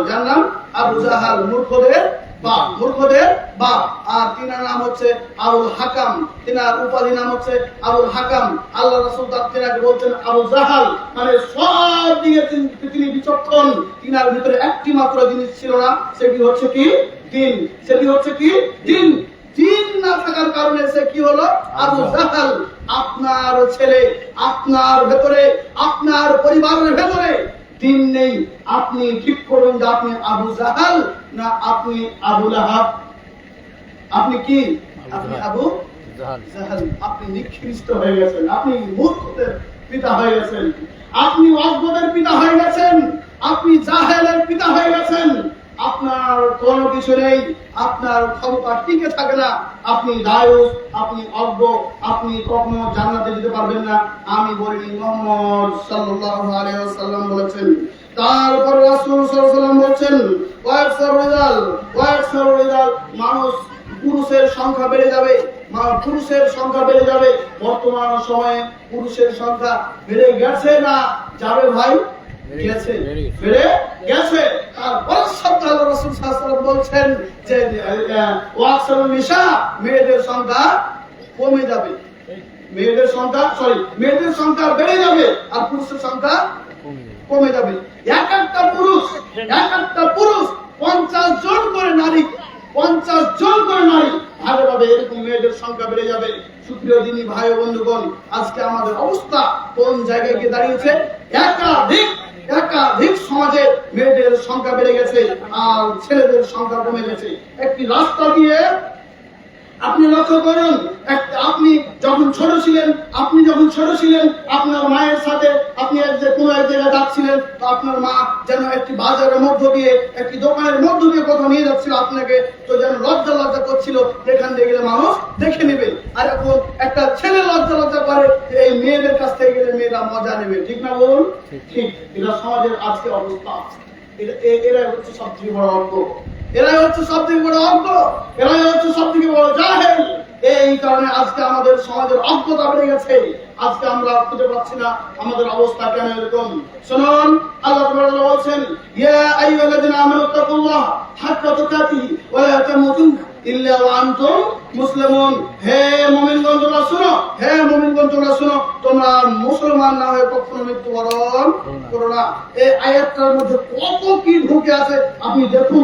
Speaker 1: মূর্খদের বাপ। আর তিনার নাম হচ্ছে আবুল হাকাম, তিনার উপাধি নাম হচ্ছে আবুল হাকাম। আল্লাহ রাসূল তিনাকে বলছেন আবু জাহাল, মানে সব দিকে তিনি বিচক্ষণ। তিনার ভিতরে একটি মাত্র জিনিস ছিল না, সেটি হচ্ছে কি? দিন। দিন না থাকার কারণে সে কি হলো? আবু জাহাল। আপনার ছেলে, আপনার ভেতরে, আপনার পরিবারের ভেতরে দিন নেই, আপনি ঠিক করুন যে আপনি আবু জাহাল না আপনি আবু লাহাব। আপনি কি? আপনি আবু জাহাল। আপনি নিকৃষ্ট হয়ে গেছেন, আপনি মূর্খদের পিতা হয়ে গেছেন, আপনি অজ্ঞদের পিতা হয়ে গেছেন, আপনি জাহেলের পিতা হয়ে গেছেন, আপনার কোনো কিছু নেই, আপনার ক্ষমতা টিকে থাকে না, আপনি দায়ুস, আপনি অজ্ঞ, আপনি কখনো জান্নাতে যেতে পারবেন না। আমি বলিনি, মুহাম্মদ সাল্লাল্লাহু আলাইহি ওয়াসাল্লাম বলেছেন। তারপর রাসূল সাল্লাল্লাহু আলাইহি ওয়াসাল্লাম বলেছেন, ওয়াকসার রিজাল, মানুষ পুরুষের সংখ্যা বেড়ে যাবে, পুরুষের সংখ্যা বেড়ে যাবে। বর্তমান সময়ে পুরুষের সংখ্যা বেড়ে গেছে না যাবে ভাই? গেছে, বেড়ে গেছে। তারপর সত্য রাসূল সাল্লাল্লাহু আলাইহি ওয়াসাল্লাম বলছেন যে ওয়াকসারুন নিসা, মেয়েদের সংখ্যা কমে যাবে, মেয়েদের সংখ্যা বেড়ে যাবে আর পুরুষের সংখ্যা কমে যাবে। এক একটা পুরুষ 50 জন করে নারী, 50 জন করে নারী ভাবে ভাবে এরকম মেয়েদের সংখ্যা বেড়ে যাবে। সুপ্রিয় দিনী ভাই ও বন্ধুগণ, আজকে আমাদের অবস্থা কোন জায়গায় গিয়ে দাঁড়িয়েছে? একাধিক সমাজে মেয়েদের সংখ্যা বেড়ে গেছে আর ছেলেদের সংখ্যা কমে গেছে। একটি রাস্তা দিয়ে আপনি লক্ষ্য করুন, আপনি যখন ছোট ছিলেন আপনার মায়ের সাথে আপনি কোনো এক জায়গায় যাচ্ছিলেন, তো আপনার মা যেন একটি বাজারের মধ্য দিয়ে, একটি দোকানের মধ্য দিয়ে কোথাও নিয়ে যাচ্ছিল আপনাকে, তো যেন লজ্জা করছিল, এখান দিয়ে গেলে মানুষ দেখে নেবে। আর এখন একটা ছেলে লজ্জা করে এই মেয়েদের কাছ থেকে গেলে মেয়েরা মজা নেবে, ঠিক না বলুন? ঠিক। এটা সমাজের আজকে অবস্থা। এরাই হচ্ছে সবচেয়ে বড় অজ্ঞ, এরাই হচ্ছে সবথেকে বড় জাহেল। এই কারণে আজকে আমাদের সমাজের অজ্ঞতা বেড়ে গেছে। আজকে আমরা খুঁজে পাচ্ছি না আমাদের অবস্থা কেন এরকম। শুনুন, আল্লাহ তাআলা বলেছেন, ইয়া আইয়ুহাল্লাযিনা আমানু তাকুল্লাহ হাক্কা তুকাতিহি ওয়া লা তামুতুন্না ইল্লা ওয়া আনতুম মুসলিমুন। হে মুমিনগণ তোমরা শুনো, তোমরা মুসলমান না হয়ে কখনো মৃত্যুবরণ করো না। এই আয়াতটার মধ্যে কত কি ঢুকে আছে আপনি দেখুন,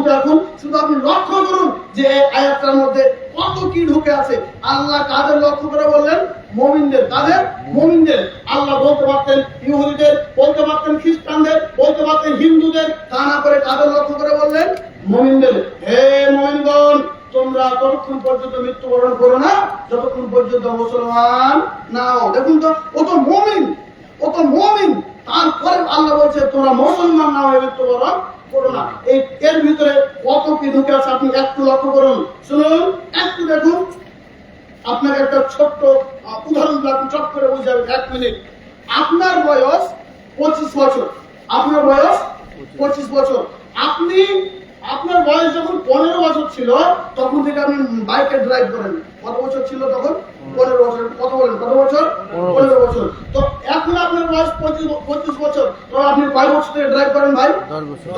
Speaker 1: শুধু আপনি লক্ষ্য করুন যে এই আয়াতটার মধ্যে কত কি ঢুকে আছে। আল্লাহ কাদের লক্ষ্য করে বললেন? মুমিনদের। কাদের? মুমিনদের। আল্লাহ বলতে পারতেন ইহুদিদের, বলতে পারতেন খ্রিস্টানদের, বলতে পারতেন হিন্দুদের, তা না করে কাদের লক্ষ্য করে বললেন? মুমিনদের। হে মুমিনগণ, তোমরা ততক্ষণ পর্যন্ত মৃত্যুবরণ করো না যতক্ষণ পর্যন্ত মুসলমান না হও। দেখুন তো, ও তো মুমিন, তারপরে আল্লাহ বলছে তোমরা মুসলমান না হয়ে মৃত্যুবরণ করো না। এর ভিতরে কত কি ঢুকে আছে আপনি একটু লক্ষ্য করুন। শুনুন, একটু দেখুন। আপনাকে একটা ছোট্ট উদাহরণ দিলে আপনি চট করে বুঝে যাবেন। 1 মিনিট। আপনার বয়স 25 বছর, আপনার বয়স যখন 15 বছর ছিল তখন থেকে আপনি বাইকে ড্রাইভ করেন। কত বছর ছিল তখন? 15 বছর। কত বলেন? কত বছর? 15 বছর। তো এখন আপনার বয়স 25 বছর, তো আপনি কয় বছর থেকে ড্রাইভ করেন ভাই?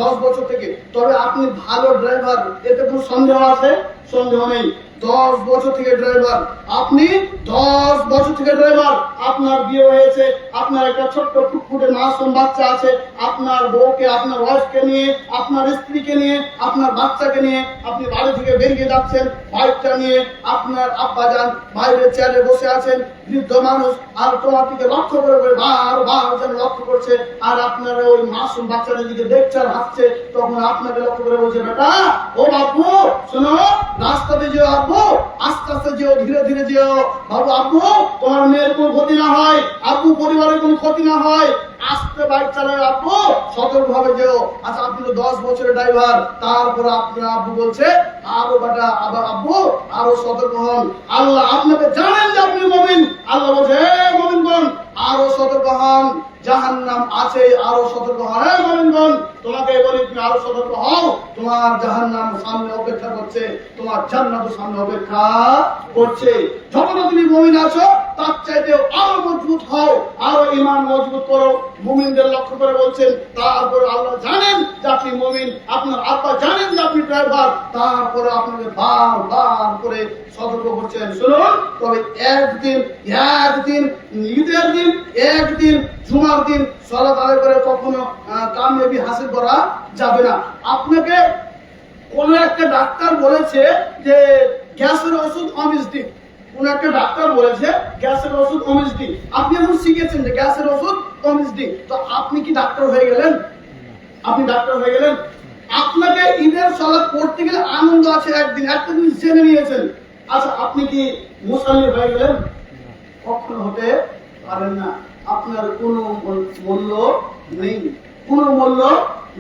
Speaker 1: 10 বছর থেকে। তবে আপনি ভালো ড্রাইভার, এতে কোনো সন্দেহ আছে? সন্দেহ নেই। 10 বছর থেকে ড্রাইভার, আপনি 10 বছর থেকে ড্রাইভার। আপনার বিয়ে হয়েছে, আপনার একটা ছোট্ট ফুটফুটে মাসুম বাচ্চা আছে, আপনার বউকে, আপনার ওয়াইফকে নিয়ে, আপনার স্ত্রীকে নিয়ে, আপনার বাচ্চাকে নিয়ে আপনি বাড়ি থেকে বেরিয়ে যাচ্ছেন বাইকটা নিয়ে। আপনার আব্বাজান বাইরের চেয়ারে বসে আছেন, বৃদ্ধ মানুষ, আর তোমার দিকে লক্ষ্য করে বারবার যেন লক্ষ্য করছে, আর আপনার ওই মাসুম বাচ্চাদের দিকে দেখছে আর হাসছে। তখন আপনাকে লক্ষ্য করে বলছে, বেটা ও বাপু শোনো, রাস্তাতে যেও আব্বু, আস্তে আস্তে যেও, ধীরে ধীরে যেও বাবু। আব্বু তোমার মেয়ের কোনো ক্ষতি না হয়, আব্বু পরিবারের কোনো ক্ষতি না হয়, আস্তে বাইক চালায় আব্বু, সতর্ক ভাবে যেও। আচ্ছা, আপনি তো 10 বছরের ড্রাইভার, তারপর আপনার আব্বু বলছে আরো বেটা, আবার আব্বু আরো সতর্ক হন। আল্লাহ আপনাকে জানেন যে আপনি মুমিন। আল্লাহ বলছে, হে মুমিনগণ আরো সতর্ক হন, জাহান্নাম আছে, আরো সতর্ক হন। হে মুমিনগণ, তোমাকে বলি তুমি আরো সতর্ক হও, তোমার জাহান্নাম সামনে অপেক্ষা করছে, তোমার জান্নাত সামনে অপেক্ষা করছে। যখন তুমি মুমিন আছো তার চাইতে আরো মজবুত হও, আরো ঈমান মজবুত করো। মুমিনদের লক্ষ্য করে বলছেন। তারপর আল্লাহ জানেন যে আপনি মুমিন, আপনার আব্বা জানেন যে আপনি ড্রাইভার, তারপরে আপনাকে বারবার করে সতর্ক করছেন। শুনুন, তবে একদিন ঈদের দিন, একদিন জুমার দিন সালাত আদায় করে কখনো কামিয়াবি হাসিল করা যাবে না। আপনাকে কোন একটা ডাক্তার বলেছে যে গ্যাসের ওষুধ অমিস দিন, কোন একটা ডাক্তার বলেছে গ্যাসের ওষুধ অমিস দিন। আপনি এখন শিখেছেন যে গ্যাসের ওষুধ অমিস দিন, তো আপনি কি ডাক্তার হয়ে গেলেন? আপনি ডাক্তার হয়ে গেলেন? আপনাকে ঈদের সালাত পড়তে গেলে আনন্দ আছে, একদিন একটা জিনিস জেনে নিয়েছেন। আচ্ছা, আপনি কি মুসাল্লি হয়ে গেলেন? কখনো হতে পারেন না। আপনার কোনো মূল্য নেই, কোনো মূল্য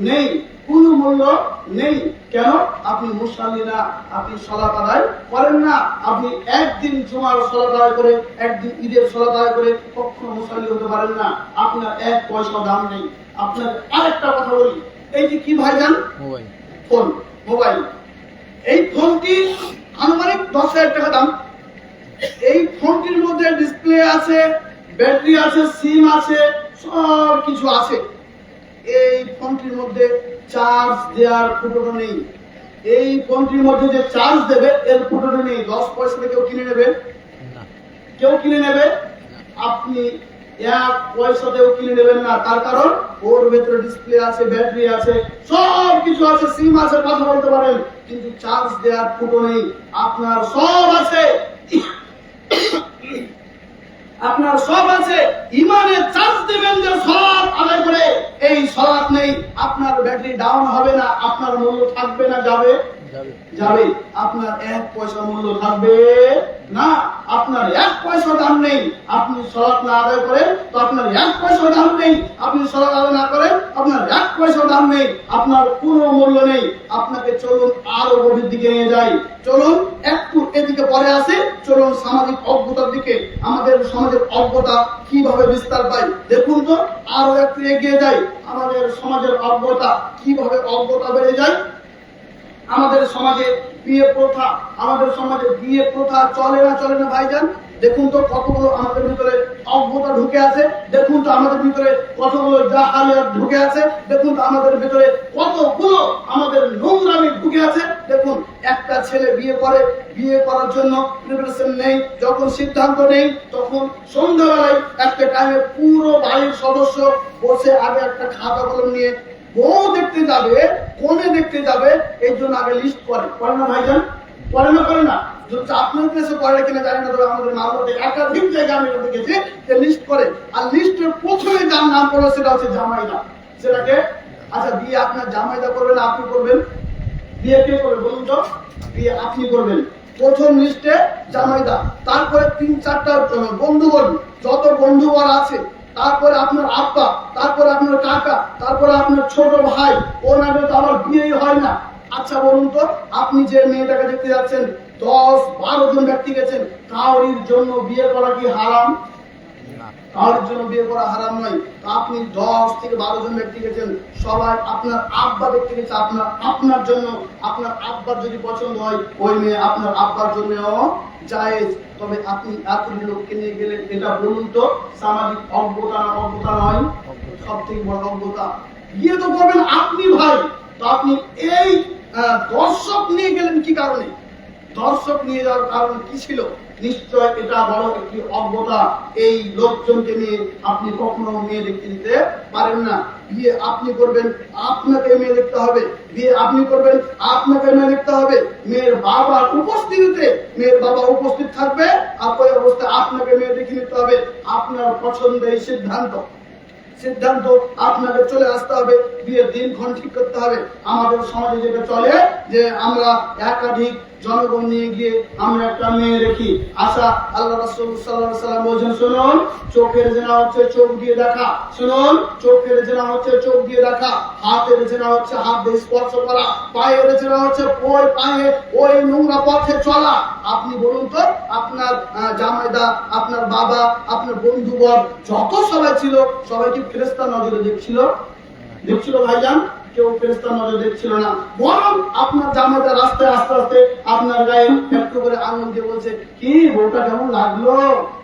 Speaker 1: নেই, কোনো মূল্য নেই। কেন? আপনি মুসল্লি না, আপনি সালাত আদায় করেন না। আপনি একদিন জুমার সালাত আদায় করে, একদিন ঈদের সালাত আদায় করে কখনো মুসল্লি হতে পারেন না। আপনার এক পয়সা দাম নেই। আপনার আরেকটা কথা বলি, এই যে কি ভাইজান, ফোন, মোবাইল, এই ফোনটি আনুমানিক 10,000 টাকা দাম। এই ফোনটির মধ্যে ডিসপ্লে আছে, ব্যাটারি আছে, সিম আছে, সব কিছু আছে। এই ফোনটির মধ্যে চার্জ দেওয়ার ফুটোটা নেই। এই ফোনটির মধ্যে যে চার্জ দেবে এর ফুটোটা নেই। 10 পয়সা কেউ কিনে নেবে? কেউ কিনে নেবে? আপনি 1 পয়সাতেও কিনে নেবেন না। তার কারণ ওর ভেতরে ডিসপ্লে আছে, ব্যাটারি আছে, সব কিছু আছে, সিম আছে, কথা বলতে পারেন, কিন্তু চার্জ দেওয়ার ফুটো নেই। আপনার সব আছে, আপনার সব আছে, ইমানে চার্জ দেবেন যে সালাত আদায় করে, এই সালাত নেই, আপনার ব্যাটারি ডাউন হবে না। আপনার মূল্য থাকবে না যাবে? যাবে। আপনার 1 পয়সা মূল্য থাকবে না। আপনার 1 পয়সা দাম নেই। আপনি সালাত না আদায় করেন তো আপনার 1 পয়সা দাম নেই। আপনি সালাত আদায় না করেন আপনার 1 পয়সা দাম নেই। আপনার কোনো মূল্য নেই। আপনাকে চলুন আরো গভীর দিকে নিয়ে যাই। চলুন একটু এদিকে পরে আসে, চলুন সামাজিক অজ্ঞতার দিকে। আমাদের সমাজের অজ্ঞতা কিভাবে বিস্তার পায় দেখুন তো। আরো একটু এগিয়ে যাই। আমাদের সমাজের অজ্ঞতা কিভাবে অজ্ঞতা বেড়ে যায়। আমাদের সমাজে বিয়ে প্রথা, আমাদের সমাজে বিয়ে প্রথা চলে না ভাইজান। দেখুন তো কতগুলো আমাদের ভিতরে অজ্ঞতা ঢুকে আছে। দেখুন তো আমাদের ভিতরে কতগুলো জাহালিয়াত ঢুকে আছে। দেখুন তো আমাদের ভিতরে কতগুলো আমাদের নোংরামি ঢুকে আছে। দেখুন, একটা ছেলে বিয়ে করে, বিয়ে করার জন্য প্রিপারেশন নেই, যখন সিদ্ধান্ত নেই তখন সন্ধ্যাবেলায় একটা টাইমে পুরো বাড়ির সদস্য বসে আগে একটা খাতা কলম নিয়ে বউ দেখতে যাবে, কোনে দেখতে যাবে, এই জন্য আগে লিস্ট করে না ভাইজান? করে না? আপনার দেশে করে কিনা জানি না, তবে আমাদের মালদাতে একাধিক জায়গায় আমি দেখেছি যে লিস্ট করে। আর লিস্টের প্রথমে যার নাম পড়ে সেটা হচ্ছে জামাইদা। সেটাকে আচ্ছা, বিয়ে আপনার জামাইদা করবেন, আপনি করবেন? বিয়ে কে করবে বলুন তো? বিয়ে আপনি করবেন। প্রথম লিস্টে জামাইদা, তারপরে 3-4টা বন্ধুগণ, যত বন্ধুগণ আছে, তারপরে আপনার আব্বা, তারপরে আপনার কাকা, তারপরে আপনার ছোট ভাই। ওর আগে তো আমার বিয়েই হয় না। আচ্ছা বলুন তো, আপনি যে মেয়েটাকে দেখতে যাচ্ছেন, 10-12 জন ব্যক্তি গেছেন, কাউরির জন্য বিয়ে করা কি হারাম? কাউরির জন্য বিয়ে করা হারাম নয়। আপনি 10 থেকে 12 জন ব্যক্তি গেছেন, সবাই আপনার আব্বা দেখতে গেছে আপনার জন্য। আপনার আব্বার যদি পছন্দ হয় ওই মেয়ে আপনার আব্বার জন্যও জায়েজ। তবে আপনি এতগুলো লোককে নিয়ে গেলেন, এটা বলুন তো সামাজিক অজ্ঞতা নয়? সব থেকে বড় অজ্ঞতা। বিয়ে তো করবেন আপনি ভাই, তো আপনি এই দর্শক নিয়ে গেলেন কি কারণে? দর্শক নিয়ে যাওয়ার কারণ কি ছিল? নিশ্চয় এটা বড় একটি অজ্ঞতা। এই লোকজনকে নিয়ে আপনি কখনো মেয়ে দেখতে দিতে পারেন না। বিয়ে আপনি করবেন, আপনাকে মেয়ে দেখতে হবে। বিয়ে আপনি করবেন, আপনাকে মেয়ে দেখতে হবে। মেয়ের বাবার উপস্থিতিতে মেয়ের বাবা উপস্থিত থাকবে, আর ওই অবস্থায় আপনাকে মেয়ে দেখে নিতে হবে। আপনার পছন্দের সিদ্ধান্ত আপনাকে চলে আসতে হবে। বিয়ের দিনক্ষণ ঠিক করতে হবে। আমাদের সমাজে যেটা চলে যে আমরা একাধিক জনগণ নিয়ে গিয়ে আমরা একটা মেয়ে দেখি। আচ্ছা, আল্লাহ রাসূল সাল্লাল্লাহু আলাইহি ওয়াসাল্লাম বলেছেন, শুনুন, চোখের জেনা হচ্ছে চোখ দিয়ে দেখা। শুনুন, চোখের জেনা হচ্ছে চোখ দিয়ে দেখা। হাতের জেনা হচ্ছে হাত দিয়ে স্পর্শ করা। পায়ের জেনা হচ্ছে পায়ে ওই নোংরা পথে চলা। আপনি বলুন তো, আপনার জামাইদা, আপনার বাবা, আপনার বন্ধুবর যত সবাই ছিল, সবাই কি ফেরেশতার নজরে দেখছিল ভাইজান? কেউ ফেরেশতার নজরে দেখছিল না। বরং আপনার জামাইদা রাস্তায় আস্তে আস্তে আপনার গায়ে একটু করে আঙুল দিয়ে বলছে, কি বউটা কেমন লাগলো,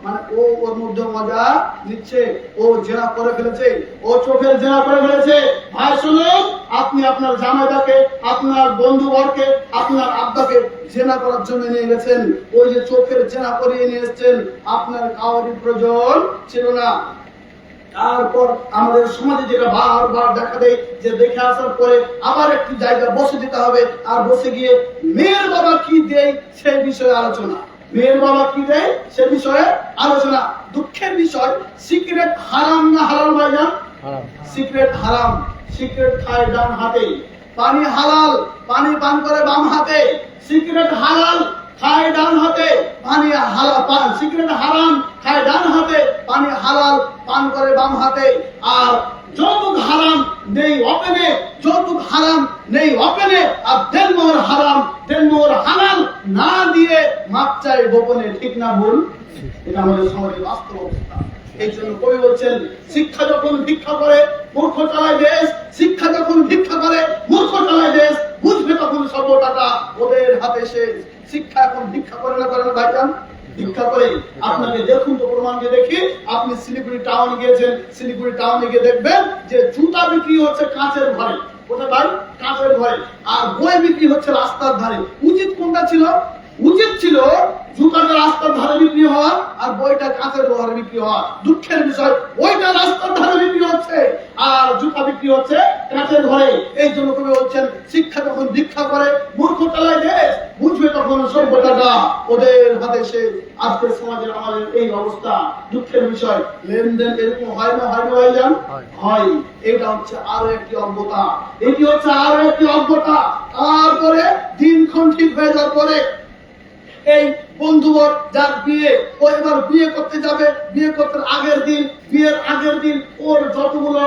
Speaker 1: মানে ও ওর মধ্যে মজা নিচ্ছে, ও জেনা করে ফেলেছে, ও চোখের জেনা করে ফেলেছে। ভাই শুনুন, আপনি আপনার জামাইদাকে, আপনার বন্ধুবরকে, আপনার আব্বাকে জেনা করার জন্য নিয়ে গেছেন। ওই যে চোখের জেনা করিয়ে নিয়ে এসেছেন, আপনার কাউরির প্রয়োজন ছিল না। তারপর আমাদের সমাজে যেটা বারবার দেখা দেয় যে দেখে আসার পরে আবার একটি জায়গায় বসে দিতে হবে, আর বসে গিয়ে মেয়ের বাবা কি দেয় সেই বিষয়ে আলোচনা। মেয়ের বাবা কি দেয় সে বিষয়ে আলোচনা। দুঃখের বিষয়, সিগারেট হারাম না হালাল ভাইজান? সিগারেট হারাম। সিগারেট খায় ডান হাতে, পানি হালাল, পানি পান করে বাম হাতে। সিগারেট হালাল, খায় ডান হাতে, পানি হালাল। সিগারেট হারাম, খায় ডান হাতে, পানি হালাল, পান করে বাম হাতে। আর যৌতুক হারাম, দেই ওপেনে, যৌতুক হারাম নেই ওপেনে, আর দেনমোহর হারাম দেনমোহর হালাল না দিয়ে মাপ চাই গোপনে। ঠিক না ভুল? এটা আমাদের সমাজের বাস্তব অবস্থা। এই জন্য কবি বলছেন, শিক্ষা যখন ভিক্ষা করে মূর্খ চালায় দেশ, শিক্ষা যখন ভিক্ষা করে মূর্খ চালায় দেশ, বুঝবে তখন সভ্যতাটা ওদের হাতে শেষ। শিক্ষা এখন ভিক্ষা করে না, করে না ভাইজান? ভিক্ষা করে। আপনাকে দেখুন তো, প্রমাণকে দেখি। আপনি শিলিগুড়ি টাউনে গিয়েছেন, শিলিগুড়ি টাউনে গিয়ে দেখবেন যে জুতা বিক্রি হচ্ছে কাঁচের ঘরে। কোথায় ভাই? কাঁচের ঘরে। আর বই বিক্রি হচ্ছে রাস্তার ধারে। উচিত কোনটা ছিল? উচিত ছিল জুতাটা রাস্তার ধারে বিক্রি হওয়া আর বইটা কাঁচের ঘরে বিক্রি হওয়া। দুঃখের বিষয়, বইটা রাস্তার ধারে বিক্রি হচ্ছে আর জুতা বিক্রি হচ্ছে কাঁচের ঘরে। এই জন্য কবি বলছেন, শিক্ষা যখন ভিক্ষা করে মূর্খ চালায় দেশ, বুঝবে তখন সভ্যতাটা ওদের হাতে শেষ। আজকের সমাজের আমাদের এই অবস্থা। দুঃখের বিষয়, লেনদেন এরকম হয় না? হয় না ভাইজান? হয়। এটা হচ্ছে আরো একটি অজ্ঞতা, এটি হচ্ছে আরো একটি অজ্ঞতা। তারপরে দিনক্ষণ ঠিক হয়ে যাওয়ার পরে এই বন্ধুবর যার বিয়ে, ও এবার বিয়ে করতে যাবে, বিয়ে করতে বিয়ের আগের দিন ওর যতগুলো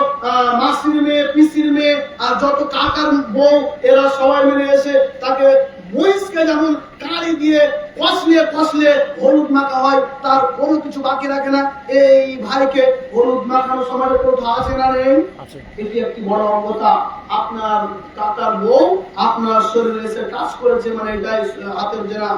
Speaker 1: মাসির মেয়ে, পিসির মেয়ে আর যত কাকার বউ, এরা সবাই মিলে এসে তাকে মহিষকে যেমন কাঁড়ি দিয়ে কষলে হলুদ মাখা হয়, তার কোনো কিছু বাকি রাখে না। এই ভাইকে হলুদ মাখানোর সময় কোথাও আছে না? নেই। এটি একটি বড় অজ্ঞতা। আপনার কাকার বউ আপনার শরীরে এসে টাচ করেছে, মানে এটাই হাতের জেনা।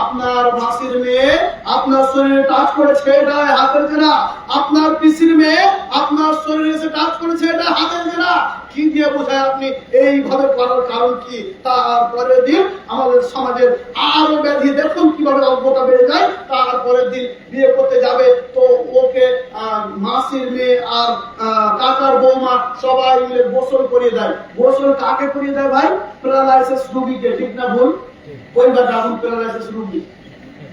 Speaker 1: আপনার মাসির মেয়ে আপনার শরীরে টাচ করেছে, এটাই হাতের জেনা। আপনার পিসির মেয়ে আপনার শরীরে এসে টাচ করেছে, এটা হাতের জেনা। কি দিয়ে বোঝায় আপনি এইভাবে করার কারণ কি? তারপরের দিন আমাদের সমাজের আরো ব্যাধি দেখুন কিভাবে অজ্ঞতা বেড়ে যায়। তারপরের দিন বিয়ে করতে যাবে তো ওকে মাসির মেয়ে আর কাকার বৌমা সবাই মিলে গোসল করিয়ে দেয়। গোসল কাকে করিয়ে দেয় ভাই? প্যারালাইসিস রোগীকে। ঠিক না ভুল? পরিবার ডাউন প্যারালাইসিস রোগী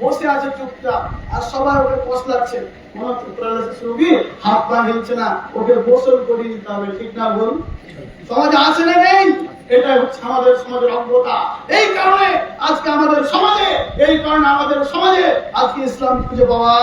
Speaker 1: বসে আছে চুপচাপ, আর সবাই ওকে কষলাচ্ছে। মনে হচ্ছে প্যারালাইসিস রোগী, হাত পা হিলছে না, ওকে গোসল করিয়ে দিতে হবে। ঠিক না ভুল? সমাজে আছে না নেই? এটা হচ্ছে আমাদের সমাজের অজ্ঞতা। এই কারণে আজকে আমাদের সমাজে আজকে ইসলাম খুঁজে পাওয়া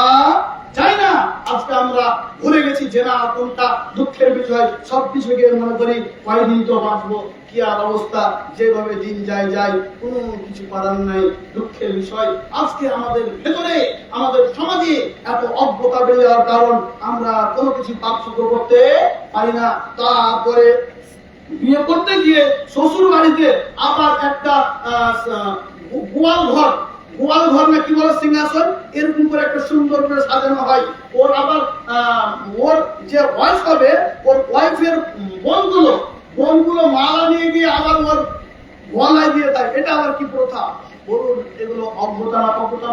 Speaker 1: যায় না। আজকে আমরা ভুলে গেছি জেনা কোনটা। দুঃখের বিষয়, সবকিছুকে মনে করি কয়দিন তো বাঁচবো, কি আর অবস্থা। যেভাবে দিন যায় কোনো কিছু করার নাই। দুঃখের বিষয়, আজকে আমাদের ভেতরে, আমাদের সমাজে এত অজ্ঞতা বেড়ে যাওয়ার কারণ আমরা কোনো কিছু পার্থক্য করতে পারি না। তারপরে বিয়ে করতে গিয়ে শ্বশুর বাড়িতে আবার একটা গোয়াল ঘর না কি বলে, সিংহাসন, এরকম করে একটা সুন্দর করে সাজানো হয়। ওর আবার ওর যে ওয়াইফ হবে, ওর ওয়াইফের বোনগুলো মালা নিয়ে গিয়ে আবার ওর গলায় দিয়ে দেয়। এটা আবার কি প্রথা বলুন? এগুলো অজ্ঞতা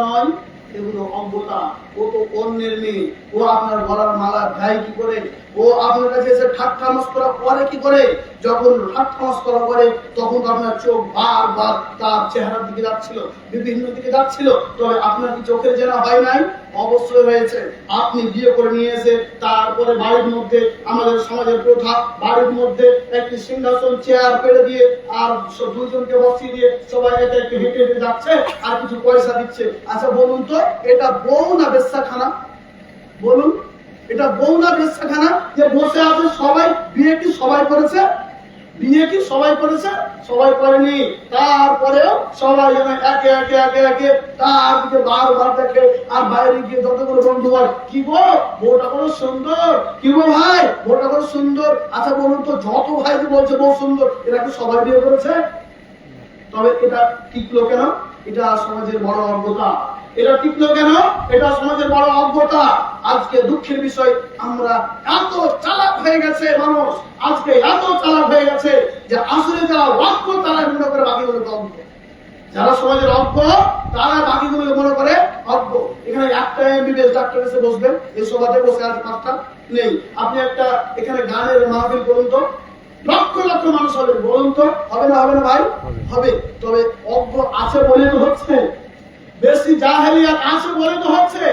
Speaker 1: নয়, এগুলো অজ্ঞতা। ও তো অন্যের মেয়ে, ও আপনার গলার মালা দেয় কি করে? ও আপনার কাছে এসে ঠাট্টা মস্করা করে কি করে? যখন ঠাট্টা মস্করা করে তখন আপনার চোখ বারবার তার চেহারার দিকে যাচ্ছিল, বিভিন্ন দিকে যাচ্ছিল। তবে আপনার কি চোখের জেনা হয় নাই? অবশ্যই হয়েছে। আপনি বিয়ে করে নিয়ে এসে তারপরে বাড়ির মধ্যে, আমাদের সমাজের প্রথা, বাড়ির মধ্যে একটি সিংহাসন চেয়ার পেড়ে দিয়ে আর দুইজনকে বসিয়ে দিয়ে সবাই এটা একটু হেঁটে হেঁটে যাচ্ছে আর কিছু পয়সা দিচ্ছে। আচ্ছা বলুন তো, এটা বউ না বেশ্যাখানা? বলুন, এটা বউ না বেশ্যাখানা? যে বসে আছে সবাই। বিয়ে কি সবাই করেছে? বিয়ে কি সবাই করেছে? সবাই করেনি। তারপরেও সবাই একে তার দিকে বারবার দেখে। আর বাইরে গিয়ে যতগুলো বন্ধু হয়, কি গো বউটা কত সুন্দর, কি গো ভাই বউটা কত সুন্দর। আচ্ছা বলুন তো, যত ভাই যে বলছে বউ সুন্দর, এরা কি সবাই বিয়ে করেছে? তবে এটা টিকলো কেন? এটা সমাজের বড় অজ্ঞতা। এটা টিকলো কেন? এটা সমাজের বড় অজ্ঞতা। আজকে দুঃখের বিষয়, আমরা এত চালাক হয়ে গেছে মানুষ, আজকে এত চালাক হয়ে গেছে যে আসলে যারা অজ্ঞ তারা মনে করে বাকিগুলোকে অজ্ঞ। যারা সমাজের অজ্ঞ তারা বাকিগুলোকে মনে করে অজ্ঞ। এখানে একটা এমবিবিএস ডাক্তার এসে বসবেন, এই সভাতে বসে আছে 5টা নেই। আপনি একটা এখানে গানের মাহফিল করুন তো, লক্ষ লক্ষ মানুষ হবে, বলুন তো হবে না? হবে না ভাই? হবে। তবে অজ্ঞ আছে বলে তো হচ্ছে, বেশি জাহেলিয়াত আছে বলে তো হচ্ছে।